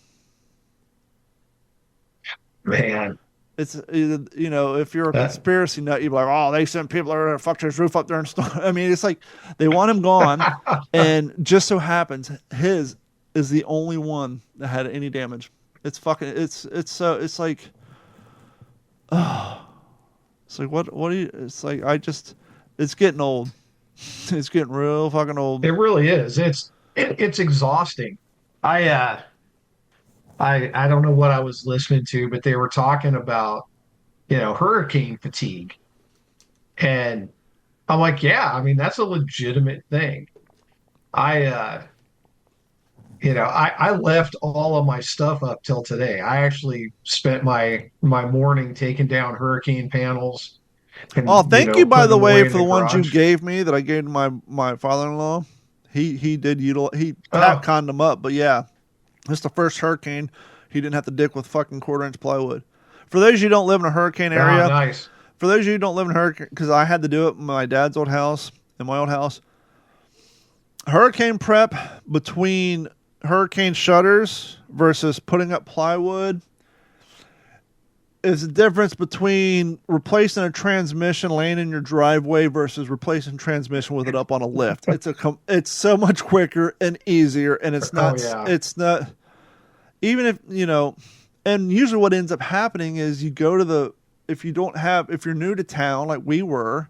Man. It's, you know, if you're a conspiracy nut, you'd be like, oh, they sent people over to fuck his roof up there and stuff. I mean, it's like they want him gone, and just so happens his is the only one that had any damage. It's fucking, it's like, it's like, what do you, it's like, it's getting old. It's getting real fucking old. It really is. It's exhausting. I don't know what I was listening to, but they were talking about, hurricane fatigue. And I'm like, yeah, I mean, that's a legitimate thing. I left all of my stuff up till today. I actually spent my morning taking down hurricane panels. And, thank you, by the way, for the garage. ones you gave me that I gave to my father-in-law. He did Capconned them up, but yeah. It's the first hurricane he didn't have to dick with fucking 1/4-inch plywood. For those of you who don't live in a hurricane area, nice. For those of you who don't live in a hurricane, because I had to do it in my dad's old house, in my old house, hurricane prep between hurricane shutters versus putting up plywood, is the difference between replacing a transmission laying in your driveway versus replacing transmission with it up on a lift. It's so much quicker and easier, and it's not. It's not. Even if and usually what ends up happening is you go to if you're new to town like we were,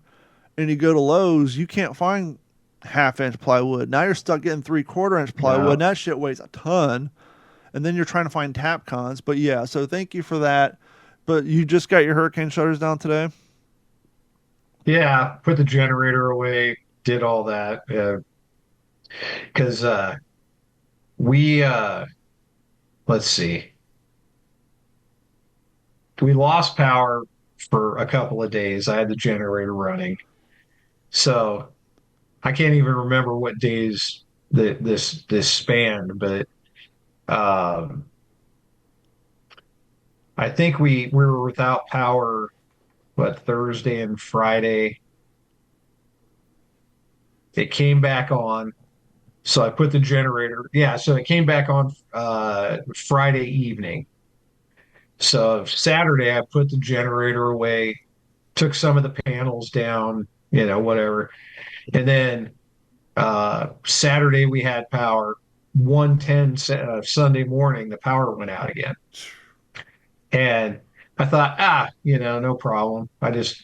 and you go to Lowe's, you can't find 1/2 inch plywood. Now you're stuck getting 3/4 inch plywood. And that shit weighs a ton. And then you're trying to find Tapcons. But yeah, so thank you for that. But you just got your hurricane shutters down today? Yeah, put the generator away, did all that. Because let's see. We lost power for a couple of days. I had the generator running. So I can't even remember what days this spanned, but I think we were without power, Thursday and Friday. It came back on. So I put the generator. Yeah, so it came back on Friday evening. So Saturday I put the generator away, took some of the panels down, whatever. And then Saturday we had power. 1:10 Sunday morning, the power went out again. And I thought, no problem. I just,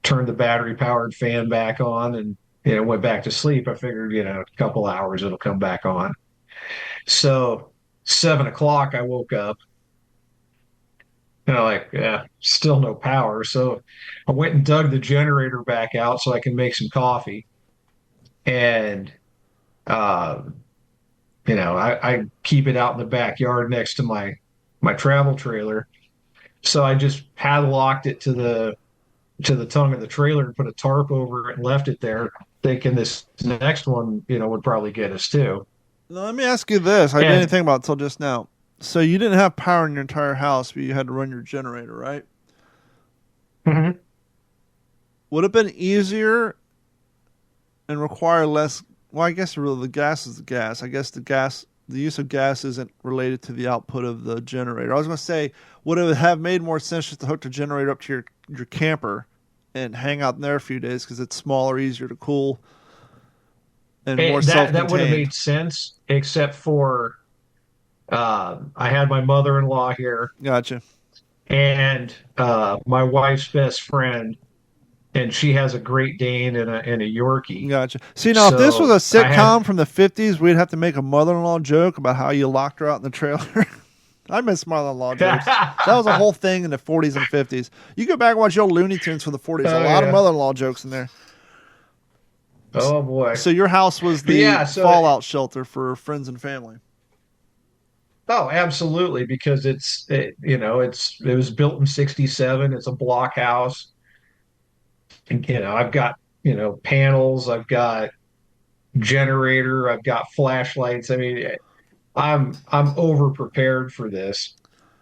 turned the battery powered fan back on and, went back to sleep. I figured, a couple hours it'll come back on. So 7:00 I woke up. Still no power. So I went and dug the generator back out so I can make some coffee. And, I keep it out in the backyard next to my travel trailer. So I just padlocked it to the tongue of the trailer and put a tarp over it and left it there, thinking this next one, would probably get us too. Now, let me ask you this. I didn't think about it until just now. So you didn't have power in your entire house, but you had to run your generator, right? Mm-hmm. Would it have been easier and require less? Well, I guess really the gas is the gas. I guess the use of gas isn't related to the output of the generator. I was going to say, would it have made more sense just to hook the generator up to your camper and hang out in there a few days because it's smaller, easier to cool, and more self-contained? That would have made sense, except for I had my mother-in-law here. Gotcha. And my wife's best friend, and she has a Great Dane and a Yorkie. Gotcha. See, now, if this was a sitcom from the 50s, we'd have to make a mother-in-law joke about how you locked her out in the trailer. I miss mother-in-law jokes. That was a whole thing in the 40s and 50s. You go back and watch old Looney Tunes from the 40s. A lot of mother-in-law jokes in there. Oh, boy. So your house was the fallout shelter for friends and family. Oh, absolutely, because it was built in 1967. It's a block house. And, I've got, panels, I've got generator, I've got flashlights. I mean, I'm over prepared for this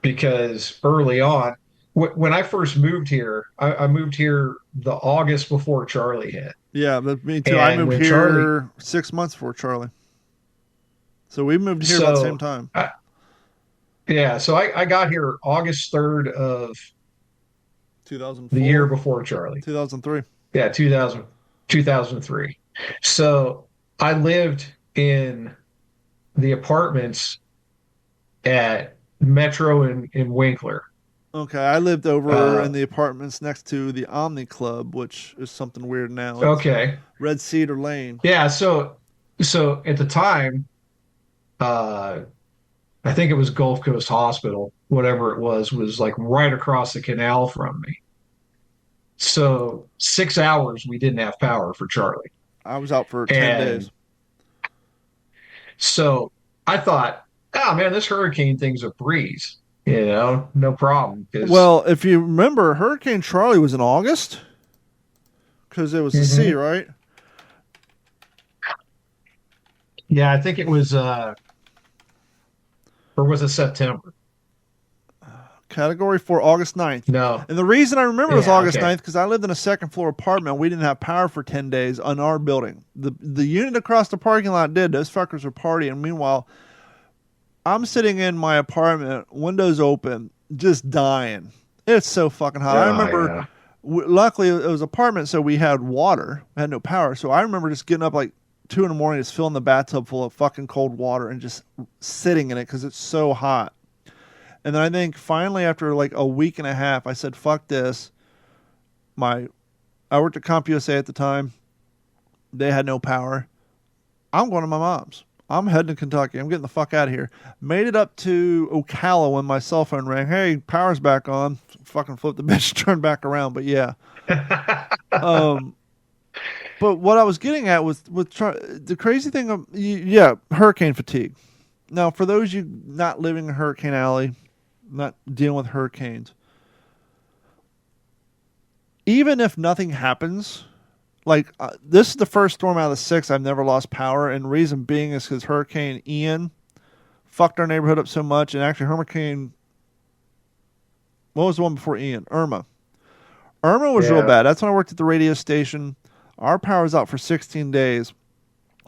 because early on, when I first moved here, I moved here the August before Charlie hit. Yeah, but me too. I moved here 6 months before Charlie. So we moved here about the same time. So I got here August 3rd of 2004. The year before Charlie. 2003. Yeah, 2003. So I lived in the apartments at Metro in Winkler. Okay, I lived over in the apartments next to the Omni Club, which is something weird now. It's Red Cedar Lane. Yeah, so at the time, I think it was Gulf Coast Hospital, whatever it was like right across the canal from me. So 6 hours we didn't have power for Charlie. I was out for 10 days. So I thought, oh man, this hurricane thing's a breeze. No problem. Well, if you remember, Hurricane Charlie was in August because it was the sea, right? Yeah, I think it was, or was it September? Category 4, August 9th. No. And the reason I remember it was August 9th because I lived in a second floor apartment. We didn't have power for 10 days on our building. The unit across the parking lot did. Those fuckers were partying. Meanwhile, I'm sitting in my apartment, windows open, just dying. It's so fucking hot. I Oh, remember, yeah. luckily it was apartment, so we had water. We had no power. So I remember just getting up like 2 in the morning, just filling the bathtub full of fucking cold water and just sitting in it because it's so hot. And then I think finally after like a week and a half, I said, fuck this. I worked at CompUSA at the time. They had no power. I'm going to my mom's. I'm heading to Kentucky. I'm getting the fuck out of here. Made it up to Ocala when my cell phone rang. Hey, power's back on. Fucking flip the bitch, turn back around. But yeah. But what I was getting at was the crazy thing of, hurricane fatigue. Now, for those of you not living in Hurricane Alley, not dealing with hurricanes, even if nothing happens, like this is the first storm out of the 6 I've never lost power, and the reason being is because Hurricane Ian fucked our neighborhood up so much, and actually what was the one before Ian? Irma. Irma was real bad. That's when I worked at the radio station. Our power was out for 16 days.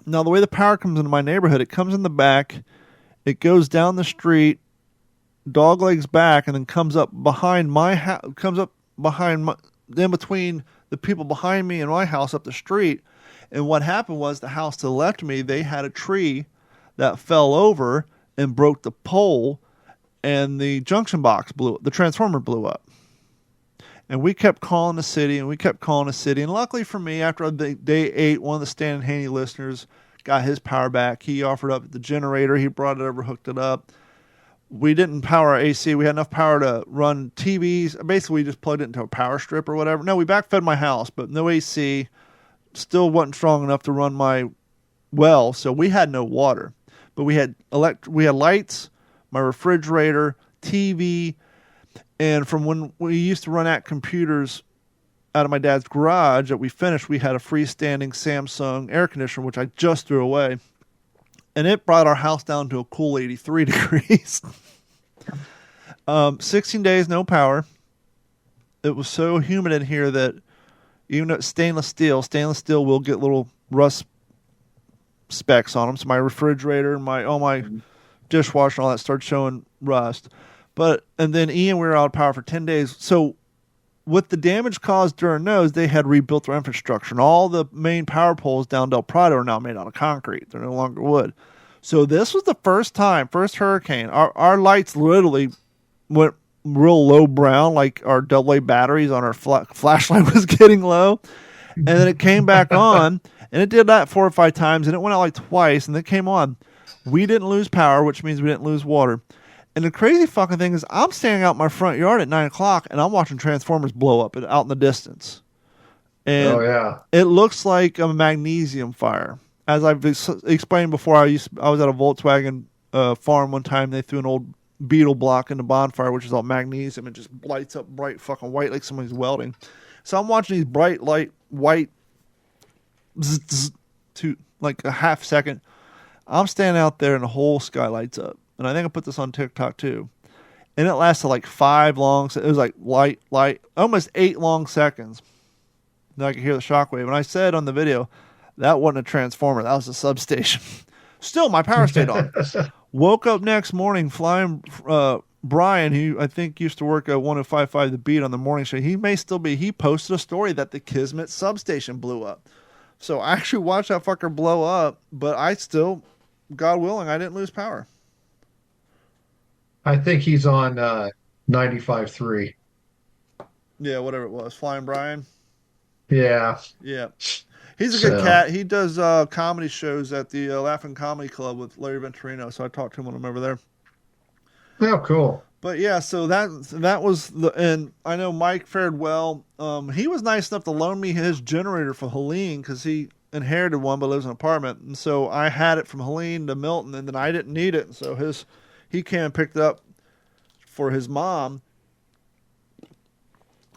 Now, the way the power comes into my neighborhood, it comes in the back, it goes down the street, dog legs back, and then comes up behind my house, in between the people behind me and my house up the street. And what happened was the house to the left of me, they had a tree that fell over and broke the pole, and the junction box the transformer blew up. And we kept calling the city, and luckily for me, after day 8, one of the Stan Haney listeners got his power back. He offered up the generator. He brought it over, hooked it up. We didn't power our AC. We had enough power to run TVs. Basically, we just plugged it into a power strip or whatever. No, we backfed my house, but no AC. Still wasn't strong enough to run my well, so we had no water. But we had lights, my refrigerator, TV, and from when we used to run at computers out of my dad's garage that we finished, we had a freestanding Samsung air conditioner, which I just threw away. And it brought our house down to a cool 83 degrees. 16 days, no power. It was so humid in here that even though it's stainless steel will get little rust specks on them. So my refrigerator, all my dishwasher and all that started showing rust. And then Ian, we were out of power for 10 days. So with the damage caused during those, they had rebuilt their infrastructure. And all the main power poles down Del Prado are now made out of concrete. They're no longer wood. So this was the first hurricane. Our lights literally went real low brown, like our AA batteries on our flashlight was getting low. And then it came back on, and it did that 4 or 5 times, and it went out like twice, and then it came on. We didn't lose power, which means we didn't lose water. And the crazy fucking thing is I'm standing out in my front yard at 9 o'clock, and I'm watching transformers blow up out in the distance. And it looks like a magnesium fire. As I've explained before, I was at a Volkswagen farm one time. They threw an old Beetle block in the bonfire, which is all magnesium, and just lights up bright fucking white like somebody's welding. So I'm watching these bright light white to like a half second. I'm standing out there and the whole sky lights up. And I think I put this on TikTok too. And it lasted like 5 long, it was like light, almost 8 long seconds. Then I could hear the shockwave. And I said on the video, that wasn't a transformer, that was a substation. Still, my power stayed on. Woke up next morning, flying Brian, who I think used to work at 1055 The Beat on the morning show. He may still be. He posted a story that the Kismet substation blew up. So I actually watched that fucker blow up, but I still, God willing, I didn't lose power. I think he's on 95.3. Yeah, whatever it was. Flying Brian? Yeah. Yeah. He's a good cat. He does comedy shows at the Laughing Comedy Club with Larry Venturino, so I talked to him when I'm over there. Oh, cool. But yeah, so that was and I know Mike fared well. He was nice enough to loan me his generator for Helene because he inherited one but lives in an apartment. And so I had it from Helene to Milton, and then I didn't need it. And so he came and picked it up for his mom.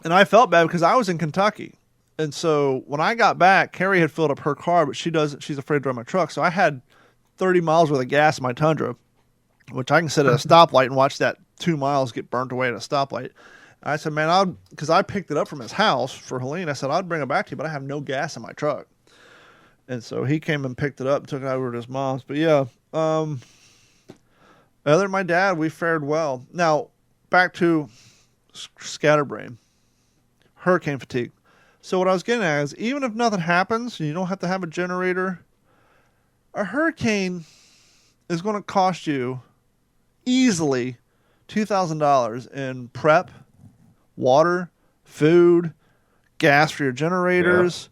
And I felt bad because I was in Kentucky. And so when I got back, Carrie had filled up her car, but she's afraid to drive my truck. So I had 30 miles worth of gas in my Tundra, which I can sit at a stoplight and watch that 2 miles get burnt away at a stoplight. I said, man, because I picked it up from his house for Helene. I said, I'd bring it back to you, but I have no gas in my truck. And so he came and picked it up and took it over to his mom's. But yeah, other than my dad, we fared well. Now, back to scatterbrain, hurricane fatigue. So what I was getting at is, even if nothing happens, you don't have to have a generator. A hurricane is going to cost you easily $2,000 in prep, water, food, gas for your generators.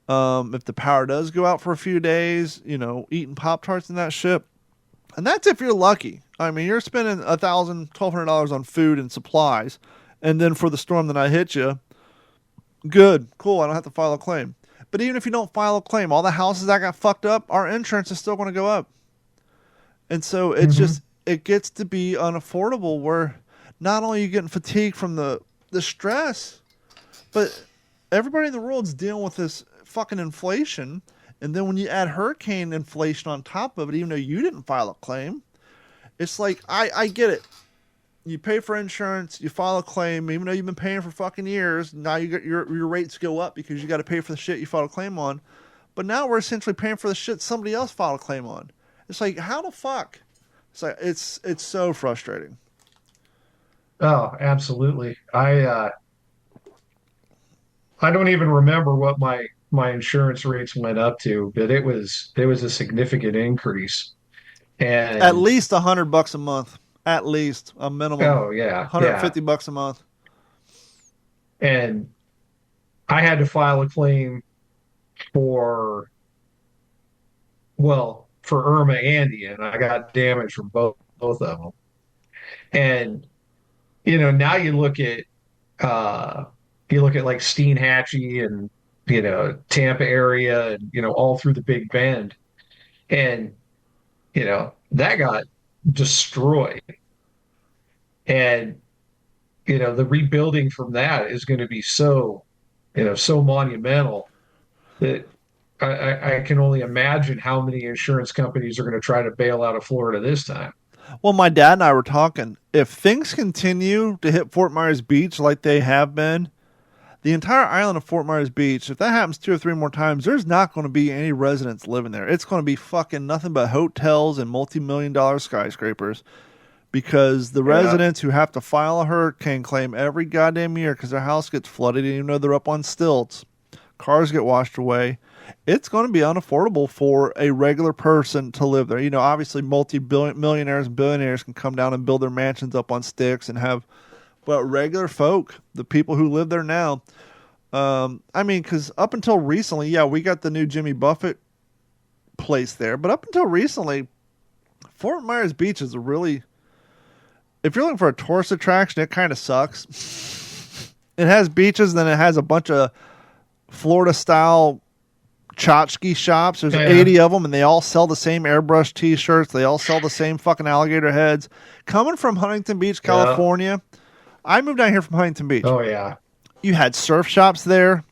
If the power does go out for a few days, eating Pop-Tarts and that shit. And that's if you're lucky. I mean, you're spending $1,000, $1,200 on food and supplies. And then for the storm that I hit you, good, cool, I don't have to file a claim. But even if you don't file a claim, all the houses that got fucked up, our insurance is still going to go up. And so it's just, it gets to be unaffordable where not only are you getting fatigued from the stress, but everybody in the world's dealing with this fucking inflation. And then when you add hurricane inflation on top of it, even though you didn't file a claim, it's like, I get it. You pay for insurance, you file a claim, even though you've been paying for fucking years. Now you got your rates go up because you got to pay for the shit you filed a claim on. But now we're essentially paying for the shit somebody else filed a claim on. It's like, how the fuck? It's like, it's so frustrating. Oh, absolutely. I don't even remember what my insurance rates went up to, but it was a significant increase. And At least $100 a month. At least a minimum. oh yeah, $150 a month. And I had to file a claim for Irma and Ian. I got damage from both of them. And now you look at like Steinhatchee and Tampa area and all through the Big Bend, and that got destroyed. And the rebuilding from that is going to be so monumental that I can only imagine how many insurance companies are going to try to bail out of Florida this time. Well, my dad and I were talking. If things continue to hit Fort Myers Beach like they have been, the entire island of Fort Myers Beach, if that happens 2 or 3 more times, there's not going to be any residents living there. It's going to be fucking nothing but hotels and multi-million-dollar skyscrapers, because the residents who have to file a hurricane claim every goddamn year because their house gets flooded, even though they're up on stilts, cars get washed away, it's going to be unaffordable for a regular person to live there. Obviously millionaires and billionaires can come down and build their mansions up on sticks and have, but regular folk, the people who live there now, because up until recently, we got the new Jimmy Buffett place there, but up until recently, Fort Myers Beach is if you're looking for a tourist attraction, it kind of sucks. It has beaches, then it has a bunch of Florida-style tchotchke shops. There's 80 of them, and they all sell the same airbrush T-shirts. They all sell the same fucking alligator heads. Coming from Huntington Beach, California, I moved down here from Huntington Beach. Oh, yeah. You had surf shops there.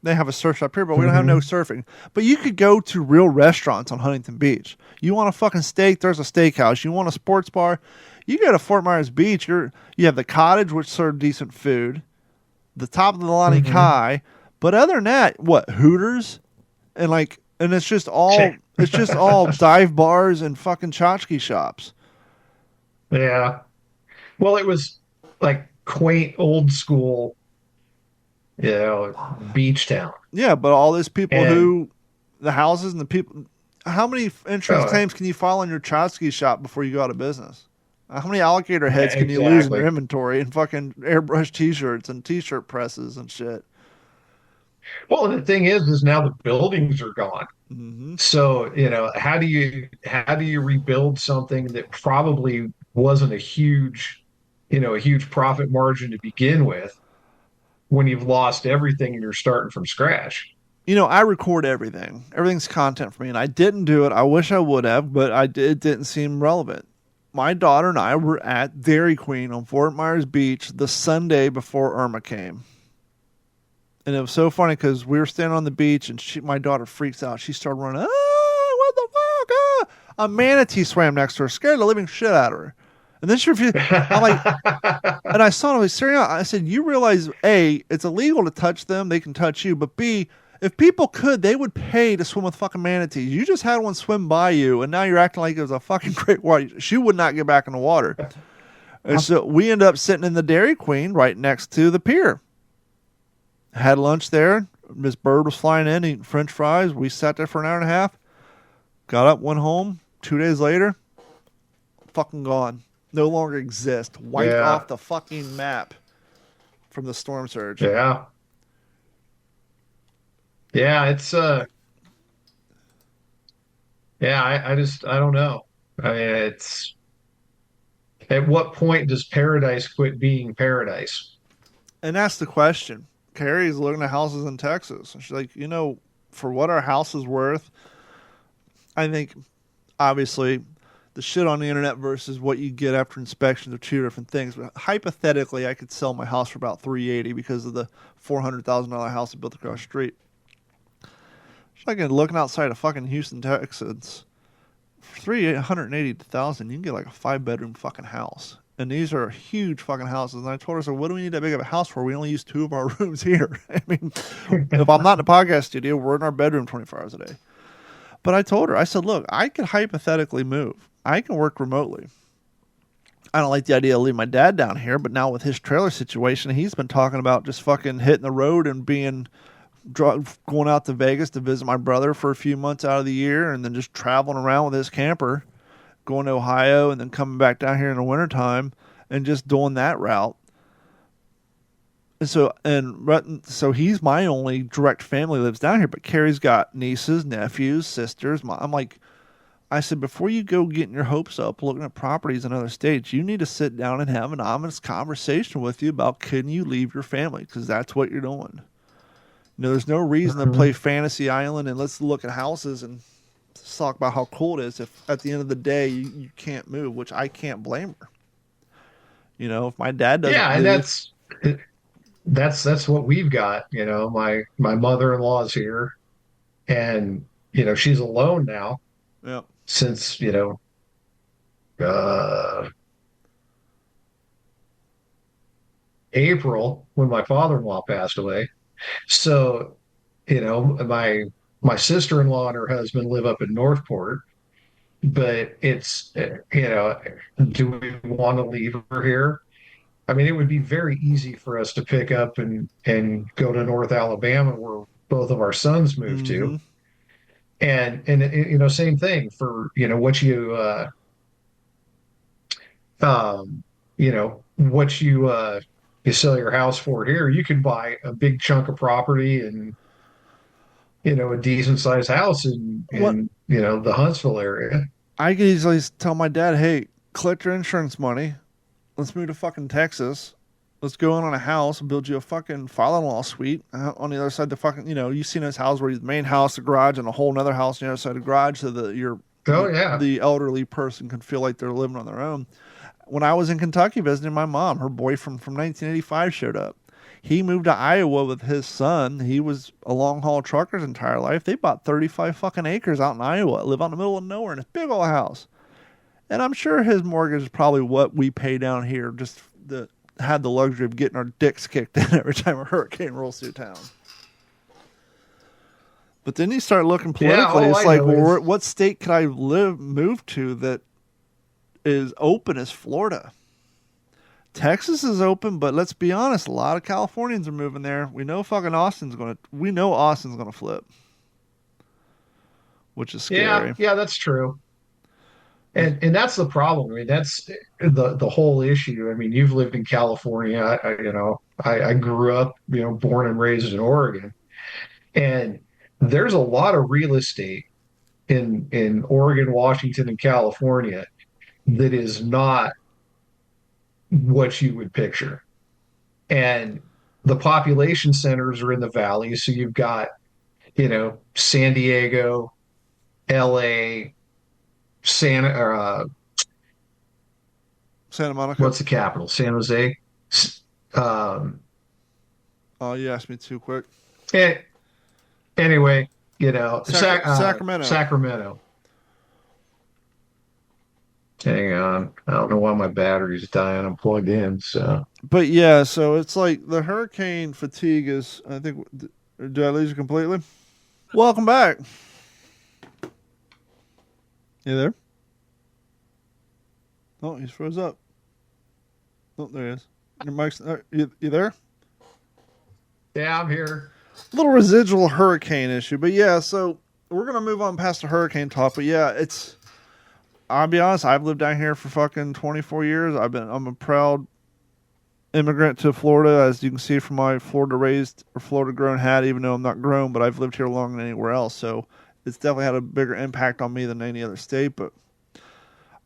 They have a surf shop here, but we don't have no surfing. But you could go to real restaurants on Huntington Beach. You want a fucking steak, there's a steakhouse. You want a sports bar, you go to Fort Myers Beach. You have the Cottage, which serves decent food, the Top of the Lani Kai. But other than that, Hooters? And it's just all dive bars and fucking tchotchke shops. Yeah. Well, it was like quaint, old school, beach town. Yeah, but all these people the houses and the people, how many insurance claims can you file on your tchotchke shop before you go out of business? How many alligator heads can you lose in your inventory and fucking airbrush T-shirts and T-shirt presses and shit? Well, the thing is now the buildings are gone. Mm-hmm. So, how do you rebuild something that probably wasn't a huge profit margin to begin with when you've lost everything and you're starting from scratch? I record everything. Everything's content for me, and I didn't do it. I wish I would have, but it didn't seem relevant. My daughter and I were at Dairy Queen on Fort Myers Beach the Sunday before Irma came. And it was so funny because we were standing on the beach and my daughter freaks out. She started running, what the fuck? A manatee swam next to her, scared the living shit out of her. And then she refused. I'm like, and I saw her, I was staring out. I said, you realize, A, it's illegal to touch them. They can touch you. But B, if people could, they would pay to swim with fucking manatees. You just had one swim by you, and now you're acting like it was a fucking great white. She would not get back in the water. And so we end up sitting in the Dairy Queen right next to the pier. Had lunch there. Miss Bird was flying in, eating French fries. We sat there for an hour and a half. Got up, went home. 2 days later, fucking gone. No longer exist. Wiped off the fucking map from the storm surge. Yeah. Yeah, it's I don't know. I mean, it's at what point does paradise quit being paradise? And that's the question. Carrie's looking at houses in Texas. And she's like, for what our house is worth, I think, obviously, the shit on the internet versus what you get after inspections are two different things. But hypothetically, I could sell my house for about $380 because of the $400,000 house I built across the street. She's like looking outside of fucking Houston, Texas. For $380,000, you can get like a 5-bedroom fucking house. And these are huge fucking houses. And I told her, so what do we need that big of a house for? We only use 2 of our rooms here. I mean, if I'm not in the podcast studio, we're in our bedroom 24 hours a day. But I told her, I said, look, I could hypothetically move. I can work remotely. I don't like the idea of leaving my dad down here, but now with his trailer situation, he's been talking about just fucking hitting the road and going out to Vegas to visit my brother for a few months out of the year and then just traveling around with his camper, going to Ohio and then coming back down here in the wintertime and just doing that route. And so he's my only direct family lives down here, but Carrie's got nieces, nephews, sisters. I'm like, I said, before you go getting your hopes up looking at properties in other states, you need to sit down and have an honest conversation with you about can you leave your family, because that's what you're doing. There's no reason to play Fantasy Island and let's look at houses and talk about how cool it is if at the end of the day you can't move, which I can't blame her. If my dad doesn't and that's what we've got. My mother-in-law's here, and she's alone now. Yeah. Since April, when my father-in-law passed away. So, my sister-in-law and her husband live up in Northport, but it's do we want to leave her here? I mean, it would be very easy for us to pick up and go to North Alabama, where both of our sons moved to. And same thing for what you sell your house for here. You can buy a big chunk of property and a decent sized house in the Huntsville area. I could easily tell my dad, hey, collect your insurance money. Let's move to fucking Texas. Let's go in on a house and build you a fucking father-in-law suite on the other side of the fucking, you've seen his house where the main house, the garage, and a whole other house on the other side of the garage so that the elderly person can feel like they're living on their own. When I was in Kentucky visiting my mom, her boyfriend from 1985 showed up. He moved to Iowa with his son. He was a long-haul trucker his entire life. They bought 35 fucking acres out in Iowa, live out in the middle of nowhere in a big old house. And I'm sure his mortgage is probably what we pay down here, just had the luxury of getting our dicks kicked in every time a hurricane rolls through town. But then you start looking politically. It's like, well, what state could I move to that is open as Florida? Texas is open, but let's be honest, a lot of Californians are moving there. We know Austin's gonna flip, which is scary. Yeah, that's true. And that's the problem. I mean, that's the whole issue. I mean, you've lived in California. I grew up, born and raised in Oregon, and there's a lot of real estate in Oregon, Washington, and California that is not what you would picture. And the population centers are in the valley. So you've got, San Diego, LA, Santa Monica. What's the capital? San Jose. Oh, you asked me too quick. Anyway, Sacramento. Sacramento. Hang on. I don't know why my battery's dying. I'm plugged in. But yeah, so it's like the hurricane fatigue is, I think, did I lose you completely? Welcome back. You there? Oh, he's froze up. Oh, there he is. Your mic's, you there? Yeah, I'm here. Little residual hurricane issue, but yeah. So we're gonna move on past the hurricane talk. But yeah, it's. I'll be honest. I've lived down here for fucking 24 years. I'm a proud immigrant to Florida, as you can see from my Florida raised or Florida grown hat. Even though I'm not grown, but I've lived here longer than anywhere else. So it's definitely had a bigger impact on me than any other state. But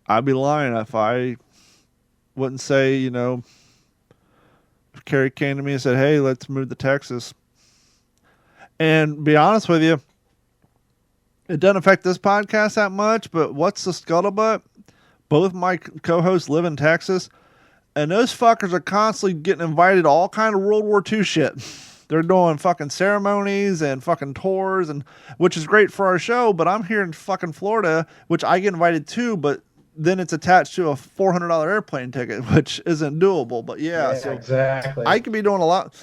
I'd be lying if I wouldn't say, if Carrie came to me and said, "Hey, let's move to Texas," and be honest with you, it doesn't affect this podcast that much, but what's the scuttlebutt? Both my co-hosts live in Texas, and those fuckers are constantly getting invited to all kind of World War II shit. They're doing fucking ceremonies and fucking tours, and which is great for our show, but I'm here in fucking Florida, which I get invited to, but then it's attached to a $400 airplane ticket, which isn't doable. But yeah, so exactly. I could be doing a lot.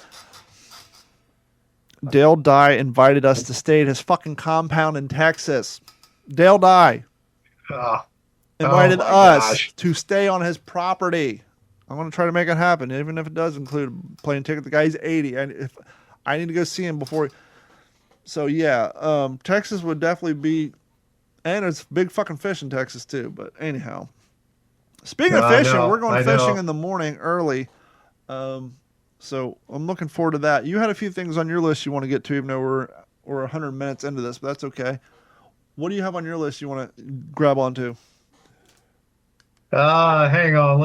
Dale Dye invited us to stay at his fucking compound in Texas. Dale Dye Oh, invited my us gosh. to stay on his property. I'm going to try to make it happen, even if it does include a plane ticket. The guy's 80, and if I need to go see him before. So yeah, Texas would definitely be, and it's big fucking fish in Texas too. But anyhow, speaking of I fishing, know, we're going I fishing know. in the morning early. So I'm looking forward to that. You had a few things on your list you want to get to, even though we're 100 minutes into this, but that's okay. What do you have on your list you want to grab onto? Hang on.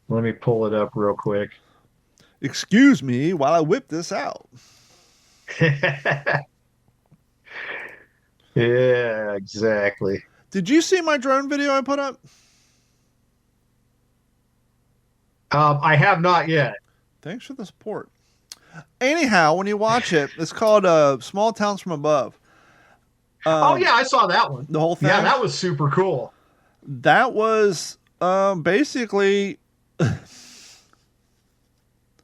Let me pull it up real quick. Excuse me while I whip this out. Yeah, exactly. Did you see my drone video I put up? I have not yet. Thanks for the support. Anyhow, when you watch it, it's called Small Towns from Above. Oh yeah, I saw that one. The whole thing? Yeah, that was super cool. That was basically...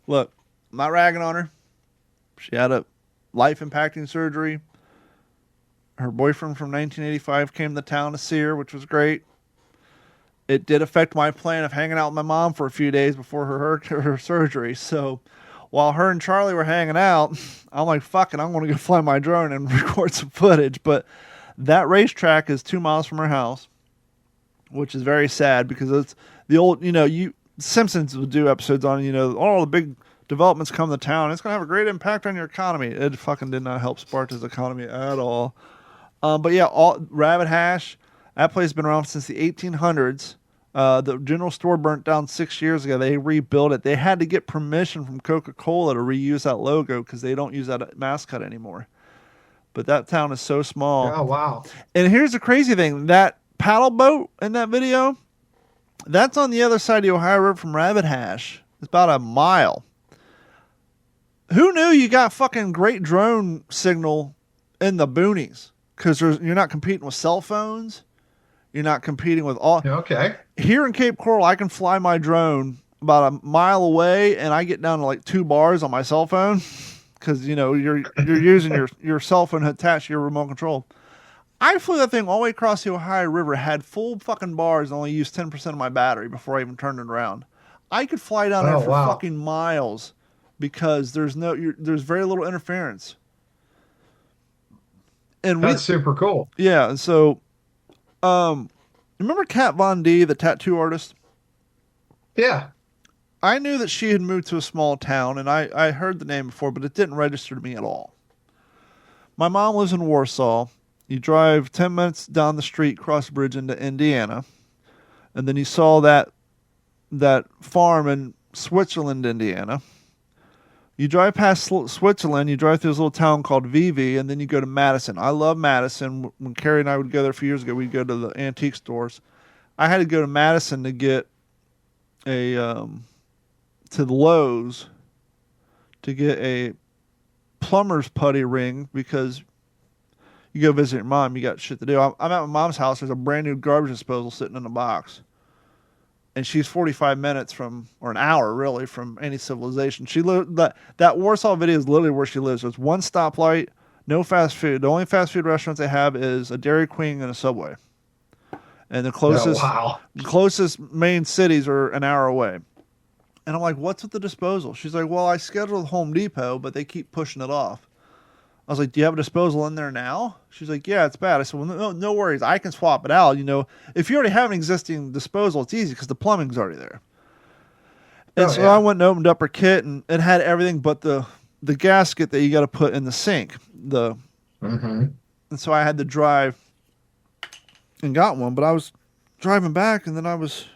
Look, I'm not ragging on her. She had a life-impacting surgery. Her boyfriend from 1985 came to town to see her, which was great. It did affect my plan of hanging out with my mom for a few days before her surgery. So while her and Charlie were hanging out, I'm like, fuck it, I'm going to go fly my drone and record some footage. But that racetrack is 2 miles from her house, which is very sad because it's the old, Simpsons would do episodes on, all the big developments come to town. It's going to have a great impact on your economy. It fucking did not help Sparta's economy at all. But yeah, Rabbit Hash, that place has been around since the 1800s. The general store burnt down 6 years ago. They rebuilt it. They had to get permission from Coca-Cola to reuse that logo because they don't use that mascot anymore. But that town is so small. Oh wow. And here's the crazy thing. That paddle boat in that video, that's on the other side of the Ohio River from Rabbit Hash. It's about a mile. Who knew you got fucking great drone signal in the boonies? Because you're not competing with cell phones. You're not competing with all. Okay. Here in Cape Coral, I can fly my drone about a mile away, and I get down to like 2 bars on my cell phone because you're using your cell phone attached to your remote control. I flew that thing all the way across the Ohio River, had full fucking bars, and only used 10% of my battery before I even turned it around. I could fly down there for fucking miles because there's very little interference. And That's super cool. Yeah, so remember Kat Von D, the tattoo artist? Yeah. I knew that she had moved to a small town, and I heard the name before, but it didn't register to me at all. My mom lives in Warsaw. You drive 10 minutes down the street, cross the bridge into Indiana, and then you saw that farm in Switzerland, Indiana. You drive past Switzerland, you drive through this little town called Vivi, and then you go to Madison. I love Madison. When Carrie and I would go there a few years ago, we'd go to the antique stores. I had to go to Madison to get to the Lowe's to get a plumber's putty ring because you go visit your mom, you got shit to do. I'm at my mom's house. There's a brand new garbage disposal sitting in a box. And she's 45 minutes or an hour really, from any civilization. She lived that Warsaw video is literally where she lives. There's one stoplight, no fast food. The only fast food restaurants they have is a Dairy Queen and a Subway. and the Oh, wow. closest main cities are an hour away. And I'm like, what's with the disposal? She's like, well, I scheduled Home Depot, but they keep pushing it off. I was like, do you have a disposal in there now? She's like, yeah, it's bad. I said, well, no worries. I can swap it out. You know, if you already have an existing disposal, it's easy because the plumbing's already there. And so I went and opened up her kit, and it had everything but the gasket that you got to put in the sink. And so I had to drive and got one. But I was driving back, and then I was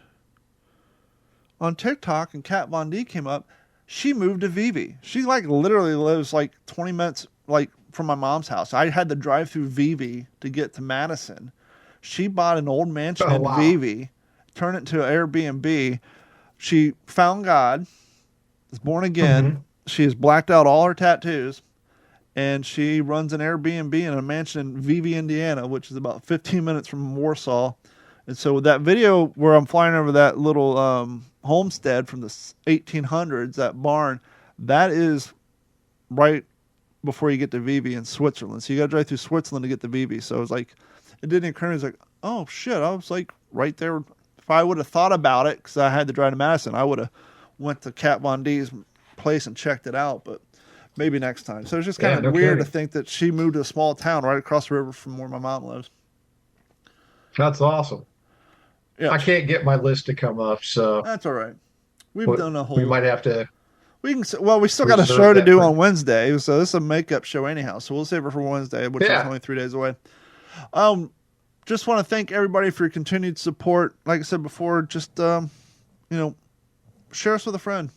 on TikTok, and Kat Von D came up. She moved to Vivi. She like literally lives like 20 minutes like from my mom's house. I had to drive through Vivi to get to Madison. She bought an old mansion in Vivi, turned it into an Airbnb. She found God, is born again. She has blacked out all her tattoos, and she runs an Airbnb in a mansion in Vivi, Indiana, which is about 15 minutes from Warsaw. And so with that video where I'm flying over that little homestead from the 1800s, that barn, that is right before you get to Vivi in Switzerland. So you got to drive through Switzerland to get to Vivi. So it was like, it didn't occur to me. I was like, oh shit, I was like right there. If I would have thought about it, because I had to drive to Madison, I would have went to Kat Von D's place and checked it out. But maybe next time. So it's just kind of weird to think that she moved to a small town right across the river from where my mom lives. That's awesome. Yeah, I can't get my list to come up, so that's all right. We've done a whole. We might have to. We can. Well, we still got a show to do on Wednesday, so this is a makeup show anyhow. So we'll save it for Wednesday, which is only 3 days away. Just want to thank everybody for your continued support. Like I said before, just share us with a friend.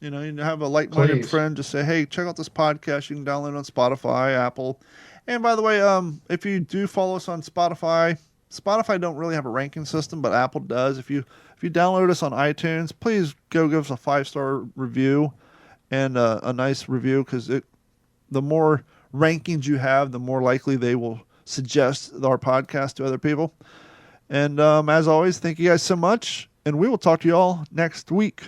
You have a like-minded friend. Just say, hey, check out this podcast. You can download it on Spotify, Apple, and by the way, if you do follow us on Spotify don't really have a ranking system, but Apple does. If you download us on iTunes, please go give us a 5-star review and a nice review, because the more rankings you have, the more likely they will suggest our podcast to other people. And as always, thank you guys so much, and we will talk to you all next week.